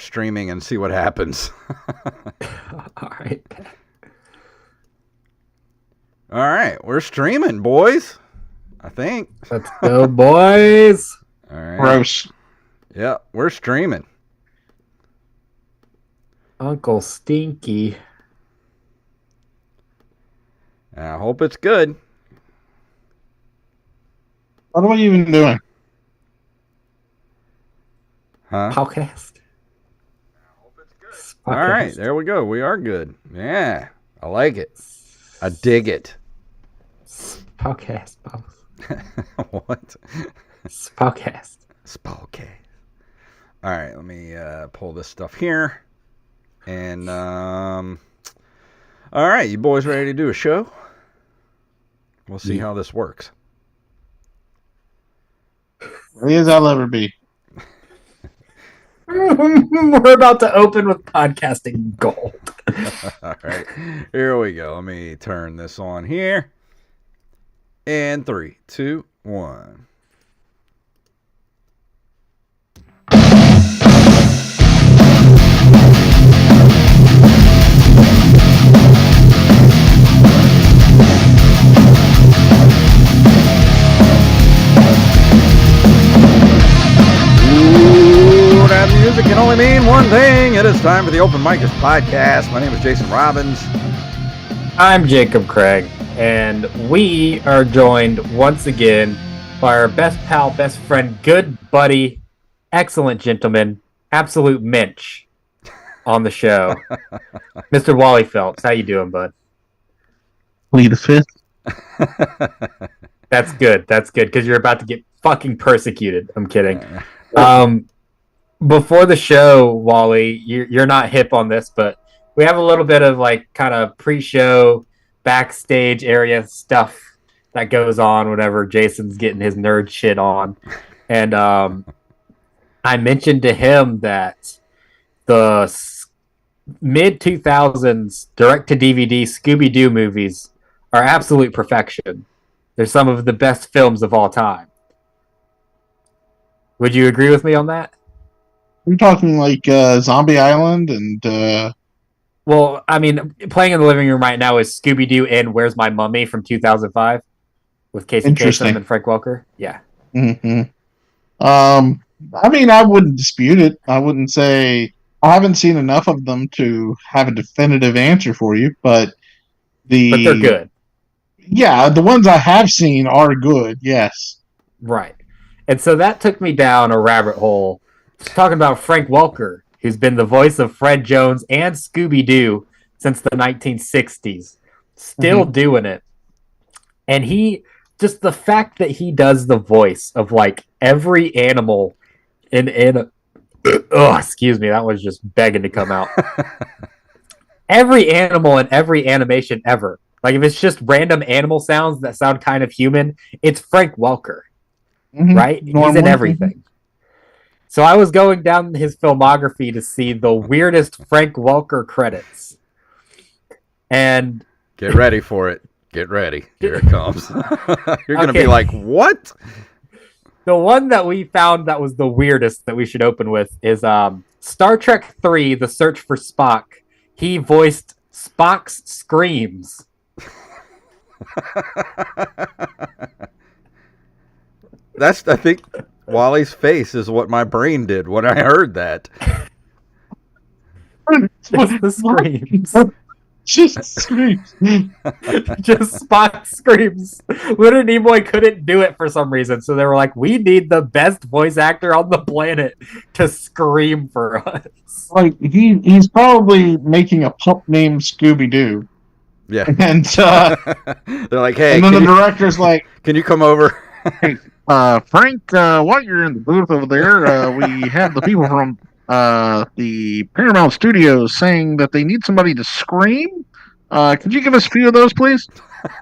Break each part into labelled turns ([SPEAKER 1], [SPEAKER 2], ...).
[SPEAKER 1] streaming and see what happens.
[SPEAKER 2] All right.
[SPEAKER 1] All right, we're streaming, boys. I think.
[SPEAKER 2] Let's go, boys.
[SPEAKER 1] All right.
[SPEAKER 3] Gross.
[SPEAKER 1] Yeah, we're streaming.
[SPEAKER 2] Uncle Stinky.
[SPEAKER 1] I hope it's good.
[SPEAKER 3] What are we even doing?
[SPEAKER 1] Huh?
[SPEAKER 2] Podcast.
[SPEAKER 1] All right, there we go. We are good. Yeah, I like it. I dig it.
[SPEAKER 2] Podcast.
[SPEAKER 1] What?
[SPEAKER 2] Podcast.
[SPEAKER 1] Spellcast. All right, let me pull this stuff here. And, all right, you boys ready to do a show? We'll see how this works.
[SPEAKER 3] Ready as I'll ever be.
[SPEAKER 2] We're about to open with podcasting gold.
[SPEAKER 1] All right, here we go. Let me turn this on here. And 3, 2, 1. That music can only mean one thing. It is time for the OpenMicersPodcast. My name is Jason Robbins.
[SPEAKER 2] I'm Jacob Craig, and we are joined once again by our best pal, best friend, good buddy, excellent gentleman, absolute mensch on the show, Mr. Wally Phelps. How you doing, bud?
[SPEAKER 3] Plead the fifth.
[SPEAKER 2] That's good, because you're about to get fucking persecuted. I'm kidding. Before the show, Wally, you're not hip on this, but we have a little bit of like kind of pre-show backstage area stuff that goes on whenever Jason's getting his nerd shit on. And I mentioned to him that the mid-2000s direct-to-DVD Scooby-Doo movies are absolute perfection. They're some of the best films of all time. Would you agree with me on that?
[SPEAKER 3] We're talking like Zombie Island and...
[SPEAKER 2] Well, I mean, playing in the living room right now is Scooby-Doo and Where's My Mummy from 2005 with Casey Kasem and Frank Welker. Yeah.
[SPEAKER 3] Mm-hmm. I mean, I wouldn't dispute it. I wouldn't say... I haven't seen enough of them to have a definitive answer for you, but
[SPEAKER 2] But they're good.
[SPEAKER 3] Yeah, the ones I have seen are good, yes.
[SPEAKER 2] Right. And so that took me down a rabbit hole talking about Frank Welker, who's been the voice of Fred Jones and Scooby-Doo since the 1960s. Still doing it. And just the fact that he does the voice of like every animal excuse me, that was just begging to come out. Every animal in every animation ever. Like if it's just random animal sounds that sound kind of human, it's Frank Welker. Right? He's in everything. So I was going down his filmography to see the weirdest Frank Welker credits. And
[SPEAKER 1] get ready for it. Get ready. Here it comes. You're going to be like, what?
[SPEAKER 2] The one that we found that was the weirdest that we should open with is Star Trek 3, The Search for Spock. He voiced Spock's screams.
[SPEAKER 1] I think Wally's face is what my brain did when I heard that.
[SPEAKER 2] Just the screams.
[SPEAKER 3] Just screams.
[SPEAKER 2] Just Spock screams. Leonard Nimoy couldn't do it for some reason, so they were like, we need the best voice actor on the planet to scream for us.
[SPEAKER 3] Like, he's probably making a pup named Scooby-Doo.
[SPEAKER 1] Yeah.
[SPEAKER 3] And
[SPEAKER 1] they're like, hey.
[SPEAKER 3] And then the director's like,
[SPEAKER 1] can you come over?
[SPEAKER 3] Hey, Frank, while you're in the booth over there, we have the people from the Paramount Studios saying that they need somebody to scream. Could you give us a few of those, please?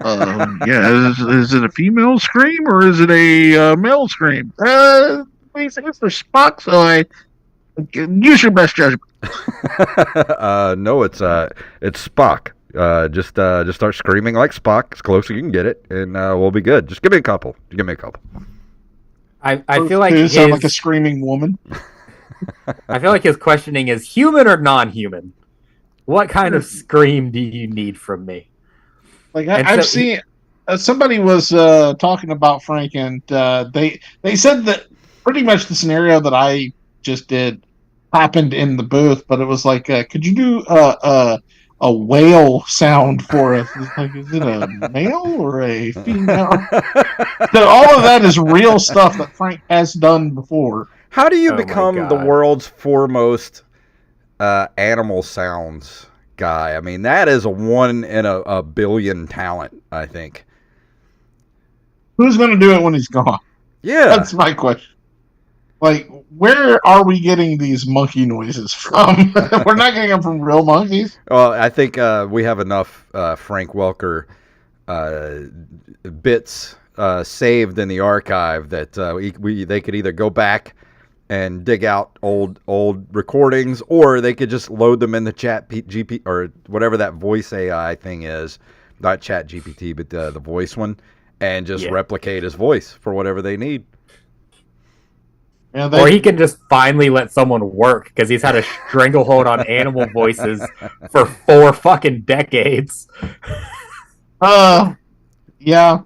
[SPEAKER 3] Yeah, is it a female scream or is it a male scream? Please, it's for Spock, so use your best judgment.
[SPEAKER 1] No, it's Spock. Just start screaming like Spock as close as you can get it, and we'll be good. Just give me a couple.
[SPEAKER 2] I feel like
[SPEAKER 3] you sound like a screaming woman.
[SPEAKER 2] I feel like his questioning is human or non-human. What kind of scream do you need from me?
[SPEAKER 3] Like
[SPEAKER 2] And
[SPEAKER 3] I've
[SPEAKER 2] so
[SPEAKER 3] seen somebody was talking about Frank, and they said that pretty much the scenario that I just did happened in the booth, but it was like, could you do a whale sound for us? It's like, is it a male or a female? So all of that is real stuff that Frank has done before.
[SPEAKER 1] How do you
[SPEAKER 2] Oh my
[SPEAKER 1] become the
[SPEAKER 2] God.
[SPEAKER 1] world's foremost animal sounds guy? I mean, that is a 1 in a billion talent, I think.
[SPEAKER 3] Who's going to do it when he's gone?
[SPEAKER 1] Yeah.
[SPEAKER 3] That's my question. Like, where are we getting these monkey noises from? We're not getting them from real monkeys.
[SPEAKER 1] Well, I think we have enough Frank Welker bits saved in the archive that they could either go back and dig out old recordings, or they could just load them in the chat GP or whatever that voice AI thing is, not chat GPT, but the voice one, and just replicate his voice for whatever they need.
[SPEAKER 3] Yeah,
[SPEAKER 2] or he can just finally let someone work because he's had a stranglehold on animal voices for 4 fucking decades.
[SPEAKER 3] Yeah.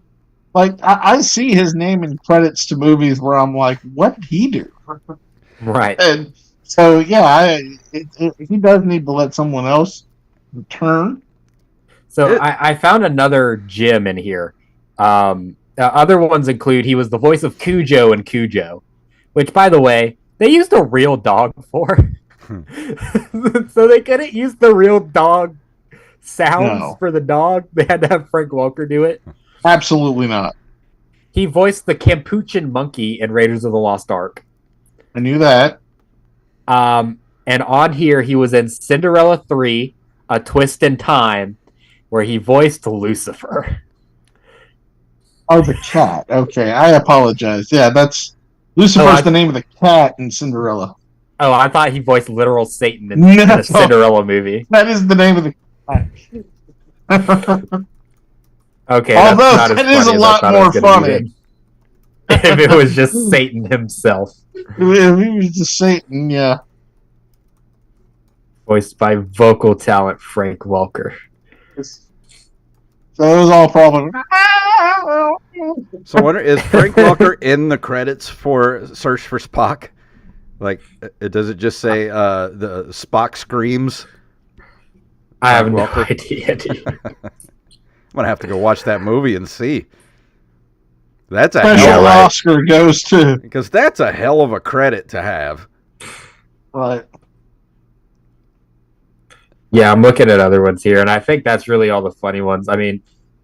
[SPEAKER 3] Like, I see his name in credits to movies where I'm like, what did he do?
[SPEAKER 2] Right.
[SPEAKER 3] And so, yeah, he does need to let someone else return.
[SPEAKER 2] So I found another gem in here. Other ones include he was the voice of Cujo in Cujo, which, by the way, they used a real dog for. So they couldn't use the real dog sounds for the dog. They had to have Frank Welker do it.
[SPEAKER 3] Absolutely not.
[SPEAKER 2] He voiced the Capuchin monkey in Raiders of the Lost Ark.
[SPEAKER 3] I knew that.
[SPEAKER 2] And on here, he was in Cinderella 3, A Twist in Time, where he voiced Lucifer.
[SPEAKER 3] Oh, the cat. Okay, I apologize. Yeah, that's Lucifer's the name of the cat in Cinderella.
[SPEAKER 2] Oh, I thought he voiced literal Satan in the Cinderella movie.
[SPEAKER 3] That is the name of the cat.
[SPEAKER 2] Okay,
[SPEAKER 3] although
[SPEAKER 2] that's not
[SPEAKER 3] that
[SPEAKER 2] as
[SPEAKER 3] is a
[SPEAKER 2] funny as
[SPEAKER 3] lot
[SPEAKER 2] I thought it
[SPEAKER 3] more
[SPEAKER 2] was gonna be
[SPEAKER 3] funny.
[SPEAKER 2] if it was just Satan himself.
[SPEAKER 3] If he was just Satan, yeah.
[SPEAKER 2] Voiced by vocal talent Frank Welker.
[SPEAKER 3] So it was all probably.
[SPEAKER 1] So, I wonder, is Frank Welker in the credits for Search for Spock? Like, does it just say the Spock screams?
[SPEAKER 2] I have no idea, dude.
[SPEAKER 1] I'm gonna have to go watch that movie and see. That's a
[SPEAKER 3] Special
[SPEAKER 1] hell of
[SPEAKER 3] Oscar goes to,
[SPEAKER 1] because that's a hell of a credit to have.
[SPEAKER 3] right.
[SPEAKER 2] Yeah, I'm looking at other ones here, and I think that's really all the funny ones. I mean,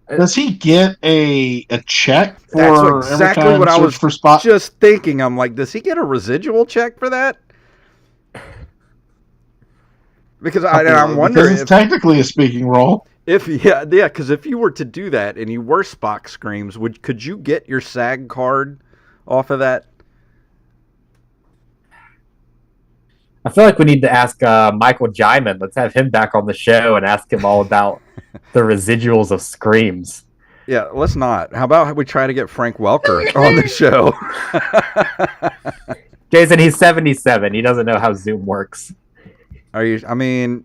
[SPEAKER 3] Does he get a check for
[SPEAKER 1] That's exactly
[SPEAKER 3] every time
[SPEAKER 1] what I was
[SPEAKER 3] for Spock?
[SPEAKER 1] just thinking. I'm like, does he get a residual check for that? Because I'm wondering
[SPEAKER 3] because it's technically a speaking role.
[SPEAKER 1] Because if you were to do that and you were Spock screams, could you get your SAG card off of that?
[SPEAKER 2] I feel like we need to ask Michael Jaiman. Let's have him back on the show and ask him all about the residuals of screams.
[SPEAKER 1] Yeah, let's not. How about we try to get Frank Welker on the show?
[SPEAKER 2] Jason, he's 77. He doesn't know how Zoom works.
[SPEAKER 1] I mean,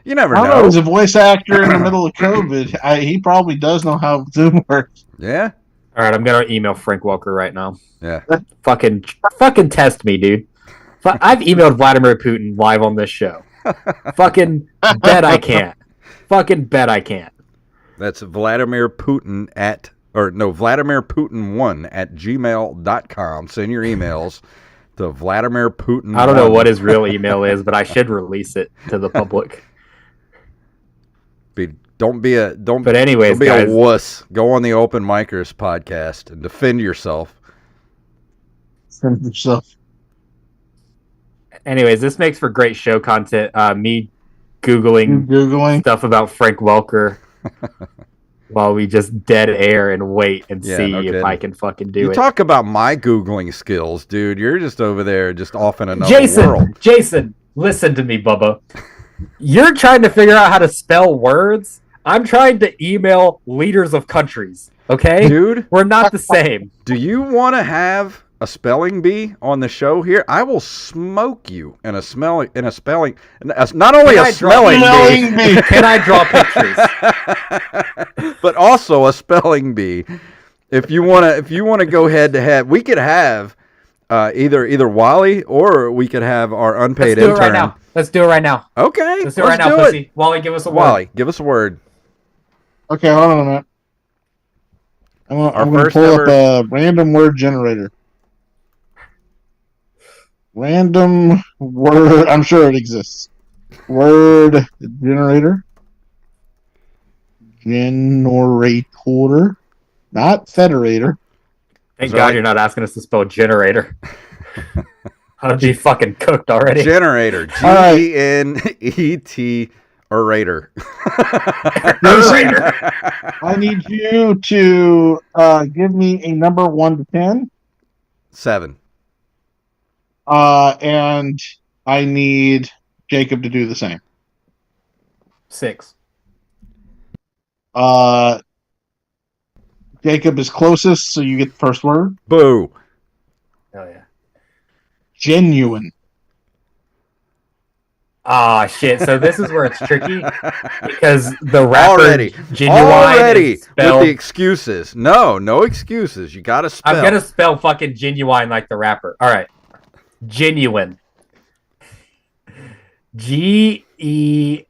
[SPEAKER 1] you never
[SPEAKER 3] I don't know.
[SPEAKER 1] know.
[SPEAKER 3] As a voice actor in the middle of COVID, he probably does know how Zoom works.
[SPEAKER 1] Yeah.
[SPEAKER 2] All right, I'm gonna email Frank Welker right now.
[SPEAKER 1] Yeah.
[SPEAKER 2] Fucking test me, dude. I've emailed Vladimir Putin live on this show. Fucking bet I can't. Fucking bet I can't.
[SPEAKER 1] That's Vladimir Putin Vladimir Putin1 at gmail.com. Send your emails to Vladimir Putin.
[SPEAKER 2] I don't know what his real email is, but I should release it to the public.
[SPEAKER 1] Don't be a wuss. Go on the Open Micers podcast and defend yourself.
[SPEAKER 3] Defend yourself.
[SPEAKER 2] Anyways, this makes for great show content. Me Googling
[SPEAKER 3] stuff
[SPEAKER 2] about Frank Welker while we just dead air and wait and see if I can fucking do it.
[SPEAKER 1] You talk about my Googling skills, dude. You're just over there just off in another world.
[SPEAKER 2] Jason, listen to me, Bubba. You're trying to figure out how to spell words. I'm trying to email leaders of countries, okay?
[SPEAKER 1] Dude.
[SPEAKER 2] We're not the same.
[SPEAKER 1] Do you want to have a spelling bee on the show here, I will smoke you in a spelling. Not only a smelling bee.
[SPEAKER 2] Can I draw pictures?
[SPEAKER 1] But also a spelling bee. If you wanna go head to head, we could have either Wally or we could have our unpaid intern.
[SPEAKER 2] Let's do it right now.
[SPEAKER 1] Okay.
[SPEAKER 2] Let's do it right now, pussy. Wally, give us a word.
[SPEAKER 1] Wally, give us a word.
[SPEAKER 3] Okay, hold on a minute. I'm going to pull up a random word generator. Random word. I'm sure it exists. Word generator. Generator. Not federator.
[SPEAKER 2] Thank God you're not asking us to spell generator. I'd be fucking cooked already.
[SPEAKER 1] Generator. G-E-N-E-T orator.
[SPEAKER 3] I need you to give me a number 1 to 10.
[SPEAKER 1] 7.
[SPEAKER 3] And I need Jacob to do the same.
[SPEAKER 2] 6.
[SPEAKER 3] Jacob is closest, so you get the first word.
[SPEAKER 1] Boo.
[SPEAKER 2] Oh yeah.
[SPEAKER 3] Genuine.
[SPEAKER 2] Ah, shit. So this is where it's tricky because the rapper
[SPEAKER 1] Already
[SPEAKER 2] Genuine
[SPEAKER 1] with the excuses. No excuses. You gotta spell.
[SPEAKER 2] I'm gonna spell fucking genuine like the rapper. All right, genuine. G-E-N-I-U-N-E.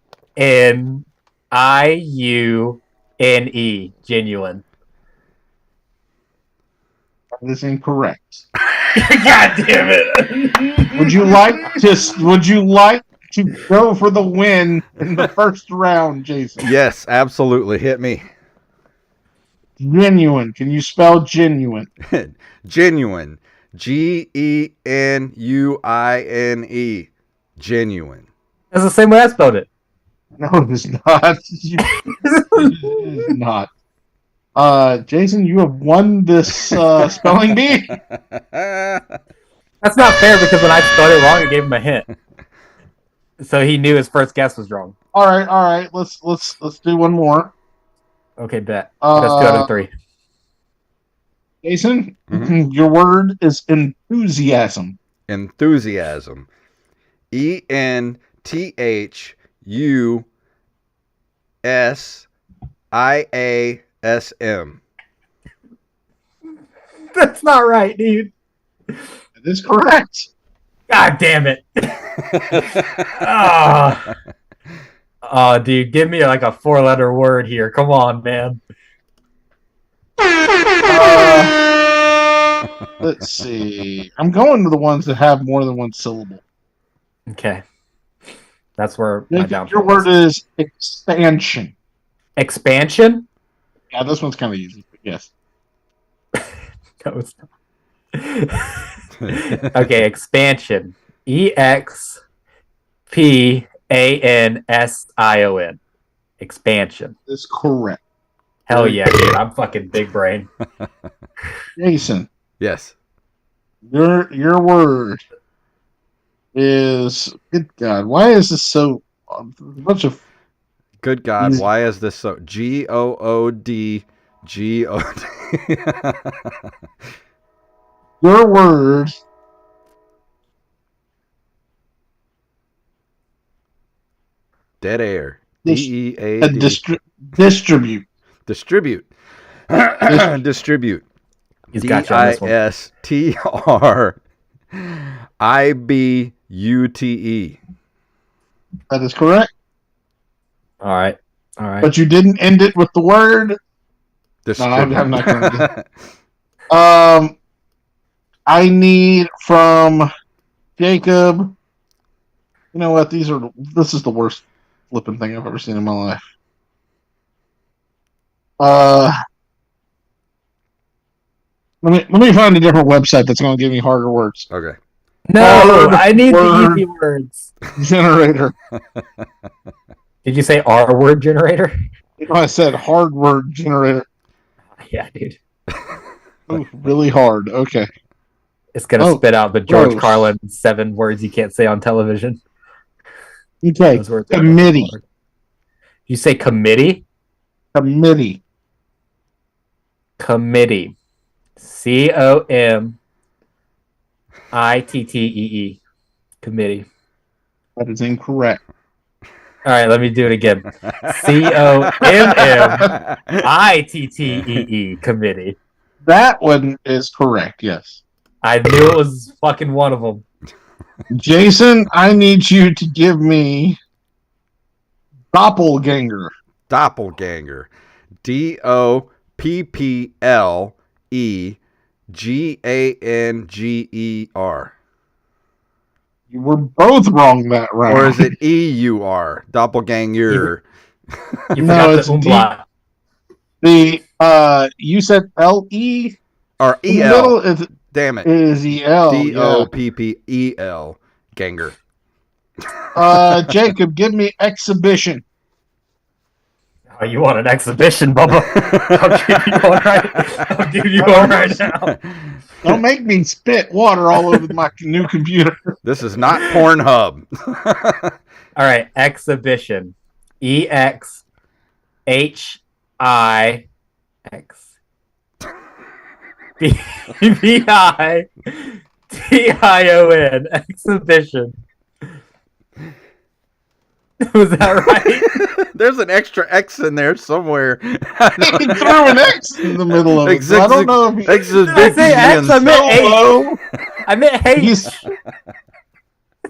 [SPEAKER 2] Genuine.
[SPEAKER 3] That is incorrect.
[SPEAKER 2] God damn it!
[SPEAKER 3] Would you like to go for the win in the first round, Jason?
[SPEAKER 1] Yes, absolutely. Hit me.
[SPEAKER 3] Genuine. Can you spell genuine?
[SPEAKER 1] Genuine. Genuine. Genuine.
[SPEAKER 2] That's the same way I spelled it.
[SPEAKER 3] No, it is not. It is not. Jason, you have won this spelling bee.
[SPEAKER 2] That's not fair because when I spelled it wrong, I gave him a hint, so he knew his first guess was wrong.
[SPEAKER 3] All right. Let's do one more.
[SPEAKER 2] Okay, bet. That's 2 out of 3.
[SPEAKER 3] Jason, your word is enthusiasm.
[SPEAKER 1] Enthusiasm. ENTHUSIASM.
[SPEAKER 2] That's not right, dude.
[SPEAKER 3] That is correct.
[SPEAKER 2] God damn it. Oh, dude, give me like a 4-letter word here. Come on, man.
[SPEAKER 3] Let's see. I'm going to the ones that have more than one syllable.
[SPEAKER 2] Okay. That's where my downfall
[SPEAKER 3] Your word is expansion.
[SPEAKER 2] Expansion?
[SPEAKER 3] Yeah, this one's kind of easy, but yes.
[SPEAKER 2] No, it's not. Okay, expansion. EXPANSION. Expansion.
[SPEAKER 3] That's correct.
[SPEAKER 2] Hell yeah, dude. I'm fucking big brain.
[SPEAKER 3] Jason.
[SPEAKER 1] Yes.
[SPEAKER 3] Your word is, good God, why is this so a bunch of
[SPEAKER 1] Good God, why is this so GOOD?
[SPEAKER 3] Your word
[SPEAKER 1] Dead air. DEAD.
[SPEAKER 3] Distribute.
[SPEAKER 1] Distribute. Distribute.
[SPEAKER 2] He's got you on this one.
[SPEAKER 1] DISTRIBUTE.
[SPEAKER 3] That is correct.
[SPEAKER 2] All right.
[SPEAKER 3] But you didn't end it with the word. No, I'm not going to. I need from Jacob. You know what? This is the worst flipping thing I've ever seen in my life. Let me find a different website that's going to give me harder words.
[SPEAKER 1] Okay.
[SPEAKER 2] No, I need the easy words.
[SPEAKER 3] Generator.
[SPEAKER 2] Did you say R word generator?
[SPEAKER 3] I said hard word generator.
[SPEAKER 2] Yeah, dude.
[SPEAKER 3] Ooh, really hard. Okay.
[SPEAKER 2] It's going to spit out the George Carlin 7 words you can't say on television.
[SPEAKER 3] Okay. Committee.
[SPEAKER 2] You say committee?
[SPEAKER 3] Committee.
[SPEAKER 2] Committee. COMMITTEE. ITTEE committee.
[SPEAKER 3] That is incorrect.
[SPEAKER 2] All right, let me do it again. COMMITTEE committee.
[SPEAKER 3] That one is correct, yes.
[SPEAKER 2] I knew it was fucking one of them.
[SPEAKER 3] Jason, I need you to give me doppelganger.
[SPEAKER 1] Doppelganger. DOPPLEGANGER.
[SPEAKER 3] You were both wrong that round.
[SPEAKER 1] Or is it EUR? Doppelganger.
[SPEAKER 2] You
[SPEAKER 3] No,
[SPEAKER 2] forgot
[SPEAKER 3] it's
[SPEAKER 2] the umlaut.
[SPEAKER 3] You said LE?
[SPEAKER 1] Or
[SPEAKER 3] In the
[SPEAKER 1] EL.
[SPEAKER 3] middle is,
[SPEAKER 1] Damn it.
[SPEAKER 3] is EL.
[SPEAKER 1] DOPPEL. Ganger.
[SPEAKER 3] Jacob, give me exhibition.
[SPEAKER 2] Oh, you want an exhibition, Bubba? I'll give you one right now.
[SPEAKER 3] Don't make me spit water all over my new computer.
[SPEAKER 1] This is not Pornhub.
[SPEAKER 2] All right, exhibition. EXHIX. BITION. Exhibition. Was that right?
[SPEAKER 1] There's an extra X in there somewhere.
[SPEAKER 3] He threw an X in the middle of it. So I don't know if he...
[SPEAKER 2] Did I say X? I meant H.
[SPEAKER 3] low.
[SPEAKER 2] I meant H.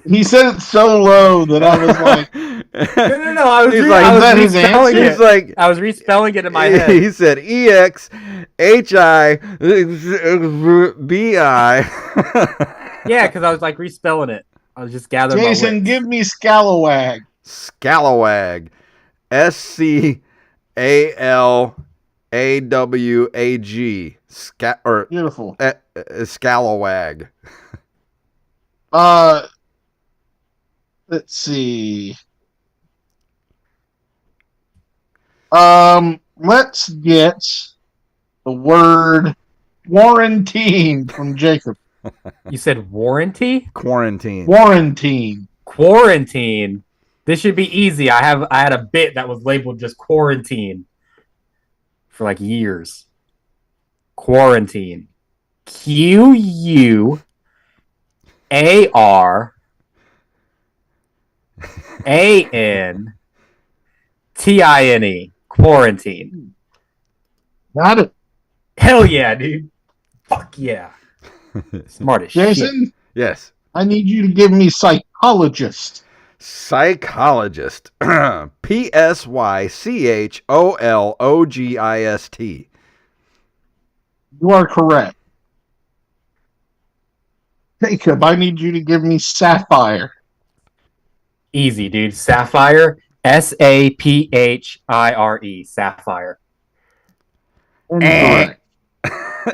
[SPEAKER 3] He said it so low that I was like...
[SPEAKER 2] No. I was,
[SPEAKER 1] He's
[SPEAKER 2] re-
[SPEAKER 1] like,
[SPEAKER 2] I
[SPEAKER 3] is
[SPEAKER 2] was
[SPEAKER 3] that his
[SPEAKER 2] respelling
[SPEAKER 3] answer?
[SPEAKER 2] it.
[SPEAKER 1] He's like,
[SPEAKER 2] I was respelling it in my head.
[SPEAKER 1] he said EXHIBI.
[SPEAKER 2] Yeah, because I was like respelling it. I was just gathering
[SPEAKER 3] Jason,
[SPEAKER 2] my wits.
[SPEAKER 3] give me Scalawag.
[SPEAKER 1] Scalawag. SCALAWAG.
[SPEAKER 3] Beautiful.
[SPEAKER 1] Scalawag.
[SPEAKER 3] Let's see. Let's get the word quarantine from Jacob.
[SPEAKER 2] You said warranty?
[SPEAKER 1] Quarantine.
[SPEAKER 2] Quarantine. This should be easy. I had a bit that was labeled just quarantine for like years. Quarantine. QUARANTINE. Quarantine.
[SPEAKER 3] Got it.
[SPEAKER 2] Hell yeah, dude. Fuck yeah. Smart as shit.
[SPEAKER 3] Jason,
[SPEAKER 1] Yes.
[SPEAKER 3] I need you to give me psychologist.
[SPEAKER 1] Psychologist. PSYCHOLOGIST.
[SPEAKER 3] You are correct. Jacob, I need you to give me sapphire.
[SPEAKER 2] Easy, dude. Sapphire. SAPHIRE. Sapphire.
[SPEAKER 3] Incorrect.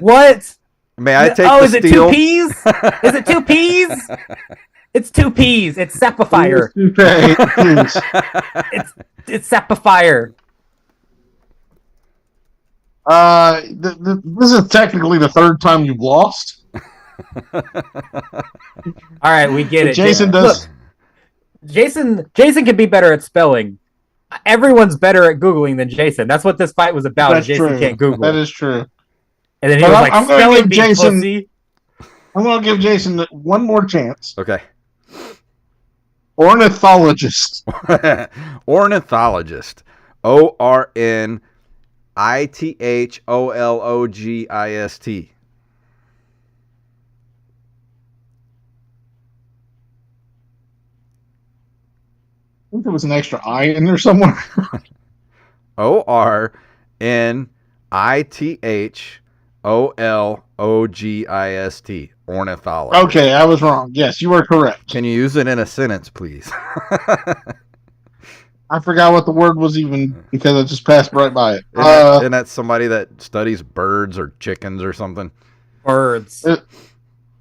[SPEAKER 2] What?
[SPEAKER 1] May I take
[SPEAKER 2] Oh,
[SPEAKER 1] the
[SPEAKER 2] is it
[SPEAKER 1] steal?
[SPEAKER 2] 2 P's? Is it 2 P's? It's 2 P's. It's Sapafire.
[SPEAKER 3] Please.
[SPEAKER 2] It's Sapafire.
[SPEAKER 3] This is technically the third time you've lost.
[SPEAKER 2] All right, we get it.
[SPEAKER 3] Jason does.
[SPEAKER 2] Look, Jason can be better at spelling. Everyone's better at Googling than Jason. That's what this fight was about.
[SPEAKER 3] That's
[SPEAKER 2] Jason
[SPEAKER 3] true.
[SPEAKER 2] can't Google.
[SPEAKER 3] That is true.
[SPEAKER 2] And then he
[SPEAKER 3] But
[SPEAKER 2] was like,
[SPEAKER 3] I'm gonna
[SPEAKER 2] spelling
[SPEAKER 3] give
[SPEAKER 2] bee,
[SPEAKER 3] Jason-
[SPEAKER 2] pussy.
[SPEAKER 3] I'm going to give Jason one more chance.
[SPEAKER 1] Okay.
[SPEAKER 3] Ornithologist.
[SPEAKER 1] Ornithologist. ORNITHOLOGIST.
[SPEAKER 3] I think there was an extra I in there somewhere.
[SPEAKER 1] ORNITHOLOGIST. Ornithologist.
[SPEAKER 3] Okay, I was wrong. Yes, you are correct.
[SPEAKER 1] Can you use it in a sentence, please?
[SPEAKER 3] I forgot what the word was even because I just passed right by it.
[SPEAKER 1] Isn't that somebody that studies birds or chickens or something?
[SPEAKER 2] Birds.
[SPEAKER 3] It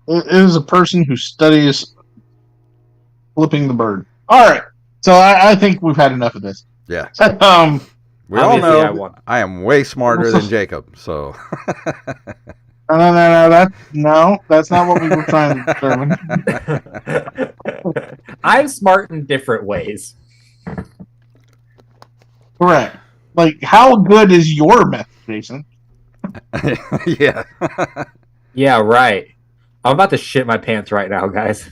[SPEAKER 3] is a person who studies flipping the bird. All right, so I think we've had enough of this.
[SPEAKER 1] Yeah. We all
[SPEAKER 2] Obviously, I
[SPEAKER 1] know
[SPEAKER 2] won.
[SPEAKER 1] I am way smarter than Jacob, so.
[SPEAKER 3] No, that's not what we were trying to determine.
[SPEAKER 2] I'm smart in different ways.
[SPEAKER 3] Correct. Like, how good is your method, Jason?
[SPEAKER 1] Yeah.
[SPEAKER 2] Yeah, right. I'm about to shit my pants right now, guys.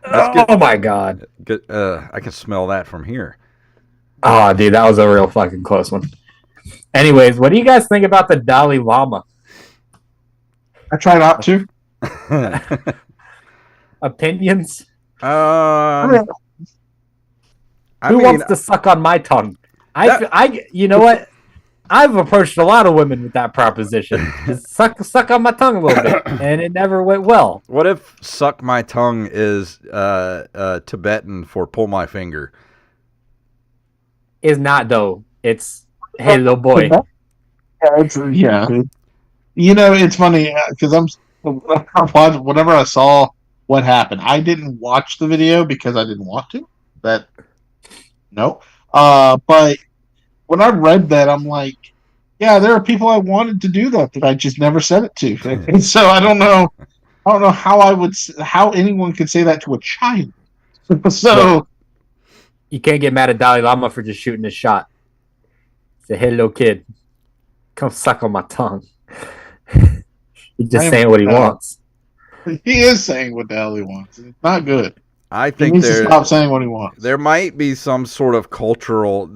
[SPEAKER 1] Oh
[SPEAKER 2] my god.
[SPEAKER 1] Good. I can smell that from here.
[SPEAKER 2] Oh, dude, that was a real fucking close one. Anyways, what do you guys think about the Dalai Lama?
[SPEAKER 3] I try not to.
[SPEAKER 2] Opinions?
[SPEAKER 1] I
[SPEAKER 2] Who
[SPEAKER 1] mean,
[SPEAKER 2] wants to suck on my tongue? You know what? I've approached a lot of women with that proposition. Just suck on my tongue a little bit, and it never went well.
[SPEAKER 1] what if suck my tongue is Tibetan for pull my finger?
[SPEAKER 2] Is not though. It's hey little boy.
[SPEAKER 3] Yeah. You know, it's funny because whenever I saw what happened, I didn't watch the video because I didn't want to. But when I read that, I'm like, yeah, there are people I wanted to do that I just never said it to. And so I don't know how anyone could say that to a child. So
[SPEAKER 2] you can't get mad at Dalai Lama for just shooting his shot. Say, hey, little kid, come suck on my tongue. He's just saying what he wants.
[SPEAKER 3] He is saying what the hell he wants. It's not good.
[SPEAKER 1] I
[SPEAKER 3] He
[SPEAKER 1] think
[SPEAKER 3] needs to stop saying what he wants.
[SPEAKER 1] there might be some sort of cultural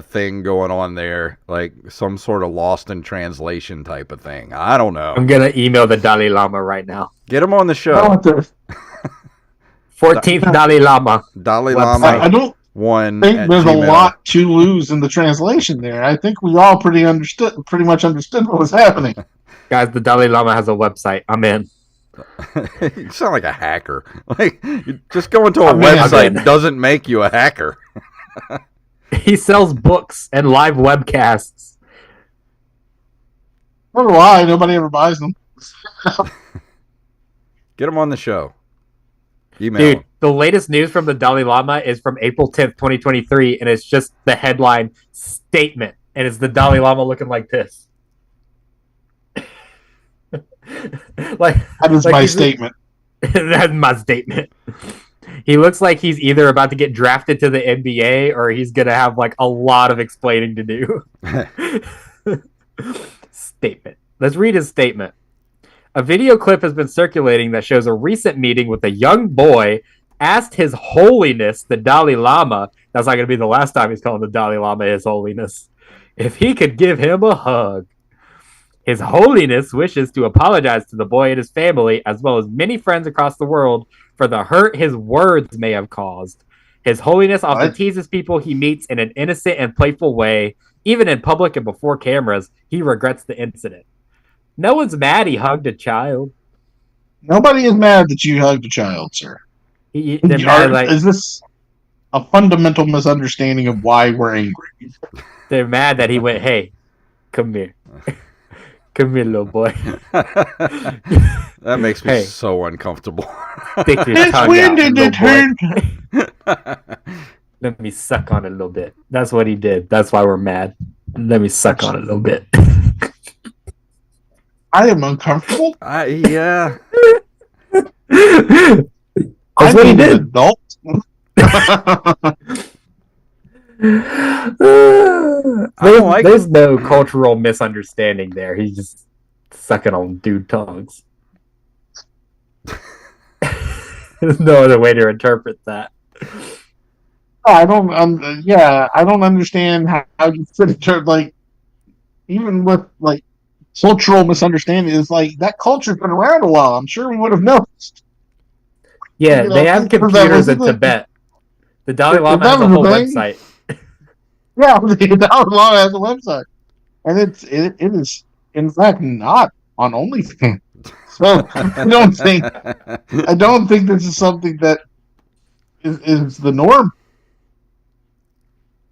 [SPEAKER 1] thing going on there, like some sort of lost in translation type of thing. I don't know.
[SPEAKER 2] I'm gonna email the Dalai Lama right now.
[SPEAKER 1] Get him on the
[SPEAKER 3] I
[SPEAKER 1] show.
[SPEAKER 3] want to-
[SPEAKER 2] 14th Dalai Lama.
[SPEAKER 1] Dalai
[SPEAKER 2] website.
[SPEAKER 1] Lama
[SPEAKER 3] I don't
[SPEAKER 1] one.
[SPEAKER 3] think
[SPEAKER 1] at
[SPEAKER 3] there's a
[SPEAKER 1] Gmail.
[SPEAKER 3] lot to lose in the translation there. I think we all pretty much understood what was happening.
[SPEAKER 2] Guys, the Dalai Lama has a website. I'm in.
[SPEAKER 1] You sound like a hacker. Like just going to a
[SPEAKER 3] I'm in.
[SPEAKER 1] website doesn't make you a hacker.
[SPEAKER 2] He sells books and live webcasts.
[SPEAKER 3] I don't know why nobody ever buys them.
[SPEAKER 1] Get him on the show. Email
[SPEAKER 2] Dude,
[SPEAKER 1] him.
[SPEAKER 2] the latest news from the Dalai Lama is from April 10th, 2023, and it's just the headline statement. And it's the Dalai Lama looking like this.
[SPEAKER 3] That is my statement.
[SPEAKER 2] That's my statement. He looks like he's either about to get drafted to the NBA or he's going to have like a lot of explaining to do. Statement. Let's read his statement. A video clip has been circulating that shows a recent meeting with a young boy asked His Holiness, the Dalai Lama, that's not going to be the last time he's calling the Dalai Lama His Holiness, if he could give him a hug. His Holiness wishes to apologize to the boy and his family, as well as many friends across the world, for the hurt his words may have caused. His Holiness often teases people he meets in an innocent and playful way. Even in public and before cameras, he regrets the incident. No one's mad he hugged a child.
[SPEAKER 3] Nobody is mad that you hugged a child, sir.
[SPEAKER 2] They're mad,
[SPEAKER 3] is this a fundamental misunderstanding of why we're angry?
[SPEAKER 2] They're mad that he went, hey, come here. Come here, little boy.
[SPEAKER 1] That makes me so uncomfortable.
[SPEAKER 2] Stick your tongue out, little boy. Let me suck on it a little bit. That's what he did. That's why we're mad. Let me suck on it a little bit.
[SPEAKER 3] I am uncomfortable.
[SPEAKER 1] Yeah.
[SPEAKER 2] That's what he did.
[SPEAKER 3] Adult.
[SPEAKER 2] There's no cultural misunderstanding there. He's just sucking on dude tongues. There's no other way to interpret that.
[SPEAKER 3] I don't. I don't understand how you fit it. Like, even with like cultural misunderstanding, is like that culture's been around a while. I'm sure we would have noticed.
[SPEAKER 2] Yeah, they have computers in Tibet. The Dalai Lama has a whole website.
[SPEAKER 3] Yeah, the Dalai Lama has a website, and it is in fact not on OnlyFans. So I don't think this is something that is the norm.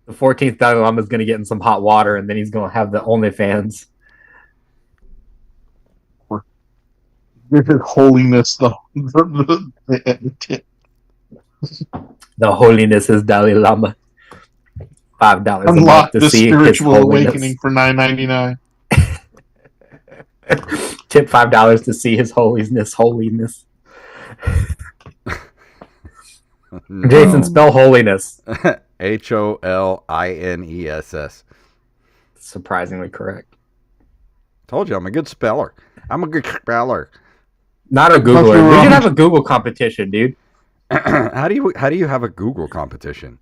[SPEAKER 2] The 14th Dalai Lama is going to get in some hot water, and then he's going to have the OnlyFans.
[SPEAKER 3] This is holiness, the
[SPEAKER 2] Holiness is Dalai Lama. $5
[SPEAKER 3] unlock
[SPEAKER 2] to
[SPEAKER 3] the
[SPEAKER 2] see
[SPEAKER 3] spiritual awakening for $9.99.
[SPEAKER 2] Tip $5 to see His Holiness.
[SPEAKER 1] No.
[SPEAKER 2] Jason, spell holiness.
[SPEAKER 1] HOLINESS.
[SPEAKER 2] Surprisingly correct.
[SPEAKER 1] Told you I'm a good speller. I'm a good speller.
[SPEAKER 2] Not a Googler. We should have a Google competition, dude.
[SPEAKER 1] How do you have a Google competition?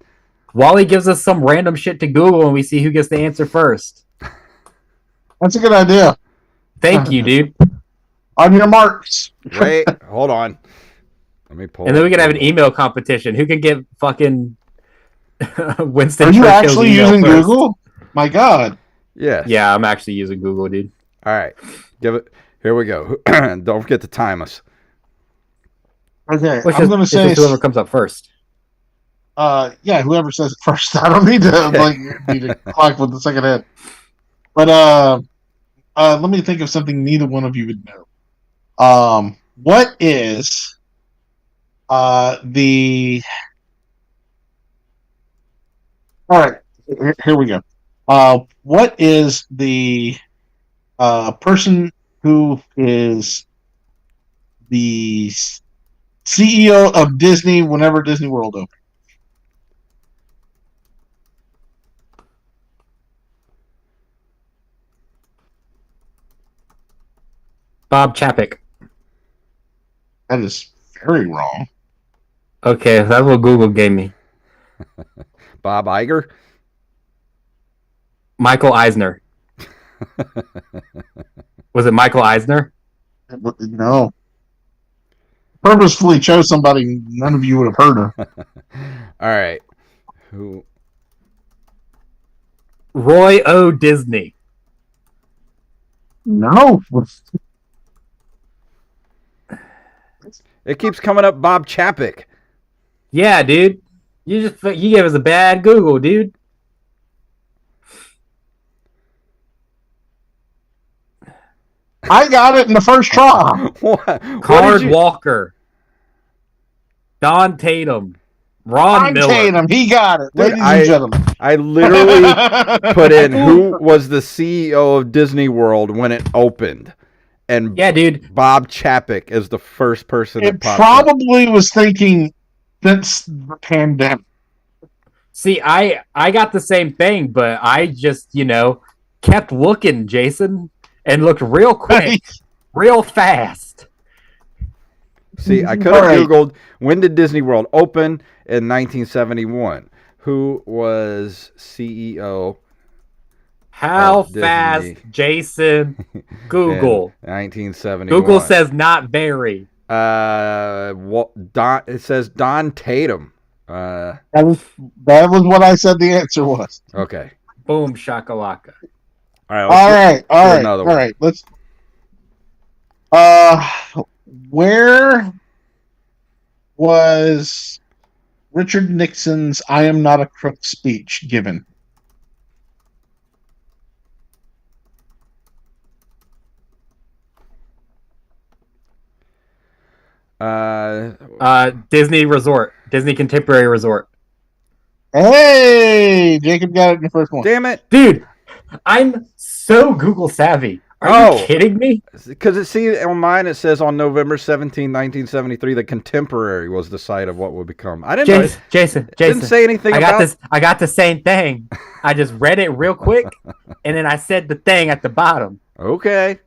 [SPEAKER 2] Wally gives us some random shit to Google, and we see who gets the answer first.
[SPEAKER 3] That's a good idea.
[SPEAKER 2] Thank you, dude.
[SPEAKER 3] On your marks.
[SPEAKER 1] Wait, hold on. Let me pull.
[SPEAKER 2] And then we can have an email competition. Who can get fucking Winston?
[SPEAKER 3] Are you
[SPEAKER 2] Churchill's
[SPEAKER 3] actually
[SPEAKER 2] email
[SPEAKER 3] using
[SPEAKER 2] first?
[SPEAKER 3] Google? My God.
[SPEAKER 1] Yes.
[SPEAKER 2] Yeah, I'm actually using Google, dude.
[SPEAKER 1] All right. Give it. Here we go. Don't forget to time us.
[SPEAKER 3] Okay,
[SPEAKER 2] Which
[SPEAKER 3] I'm
[SPEAKER 2] is,
[SPEAKER 3] going to
[SPEAKER 2] it's
[SPEAKER 3] say,
[SPEAKER 2] just whoever comes up first.
[SPEAKER 3] yeah, whoever says it first. I don't need to need to clock with the second hit. But let me think of something neither one of you would know. What is the? All right, here we go. What is the person who is the CEO of Disney whenever Disney World opened?
[SPEAKER 2] Bob Chapek.
[SPEAKER 3] That is very wrong.
[SPEAKER 2] Okay, that's what Google gave me.
[SPEAKER 1] Bob Iger.
[SPEAKER 2] Michael Eisner. Was it Michael Eisner?
[SPEAKER 3] No. Purposefully chose somebody none of you would have heard of.
[SPEAKER 1] All right. Who?
[SPEAKER 2] Roy O. Disney.
[SPEAKER 3] No.
[SPEAKER 1] It keeps coming up. Bob Chapek.
[SPEAKER 2] Yeah, dude. You gave us a bad Google, dude.
[SPEAKER 3] I got it in the first try.
[SPEAKER 1] What?
[SPEAKER 2] Card Walker. Don Tatum. Ron Miller.
[SPEAKER 3] Tatum, he got it.
[SPEAKER 1] Dude,
[SPEAKER 3] Ladies and gentlemen.
[SPEAKER 1] I literally put in who was the CEO of Disney World when it opened. And
[SPEAKER 2] yeah, dude.
[SPEAKER 1] Bob Chapek is the first person
[SPEAKER 3] It
[SPEAKER 1] that popped
[SPEAKER 3] probably was thinking since the pandemic.
[SPEAKER 2] See, I got the same thing, but I just, kept looking, Jason, and looked real quick, real fast.
[SPEAKER 1] See, I could have Googled when did Disney World open in 1971. Who was CEO?
[SPEAKER 2] How fast,
[SPEAKER 1] Disney
[SPEAKER 2] Jason? Google.
[SPEAKER 1] 1971.
[SPEAKER 2] Google says not very.
[SPEAKER 1] It says Don Tatum.
[SPEAKER 3] That was what I said the answer was.
[SPEAKER 1] Okay.
[SPEAKER 2] Boom shakalaka.
[SPEAKER 3] All right. Let's. Where was Richard Nixon's "I am not a crook" speech given?
[SPEAKER 2] Disney Resort. Disney Contemporary Resort.
[SPEAKER 3] Hey, Jacob got it in the first one.
[SPEAKER 1] Damn it.
[SPEAKER 2] Dude, I'm so Google savvy. Are you kidding me?
[SPEAKER 1] Because on mine it says on November 17, 1973, the Contemporary was the site of what would become. I didn't know.
[SPEAKER 2] Jason.
[SPEAKER 1] Didn't say anything about
[SPEAKER 2] this. I got the same thing. I just read it real quick, and then I said the thing at the bottom.
[SPEAKER 1] Okay.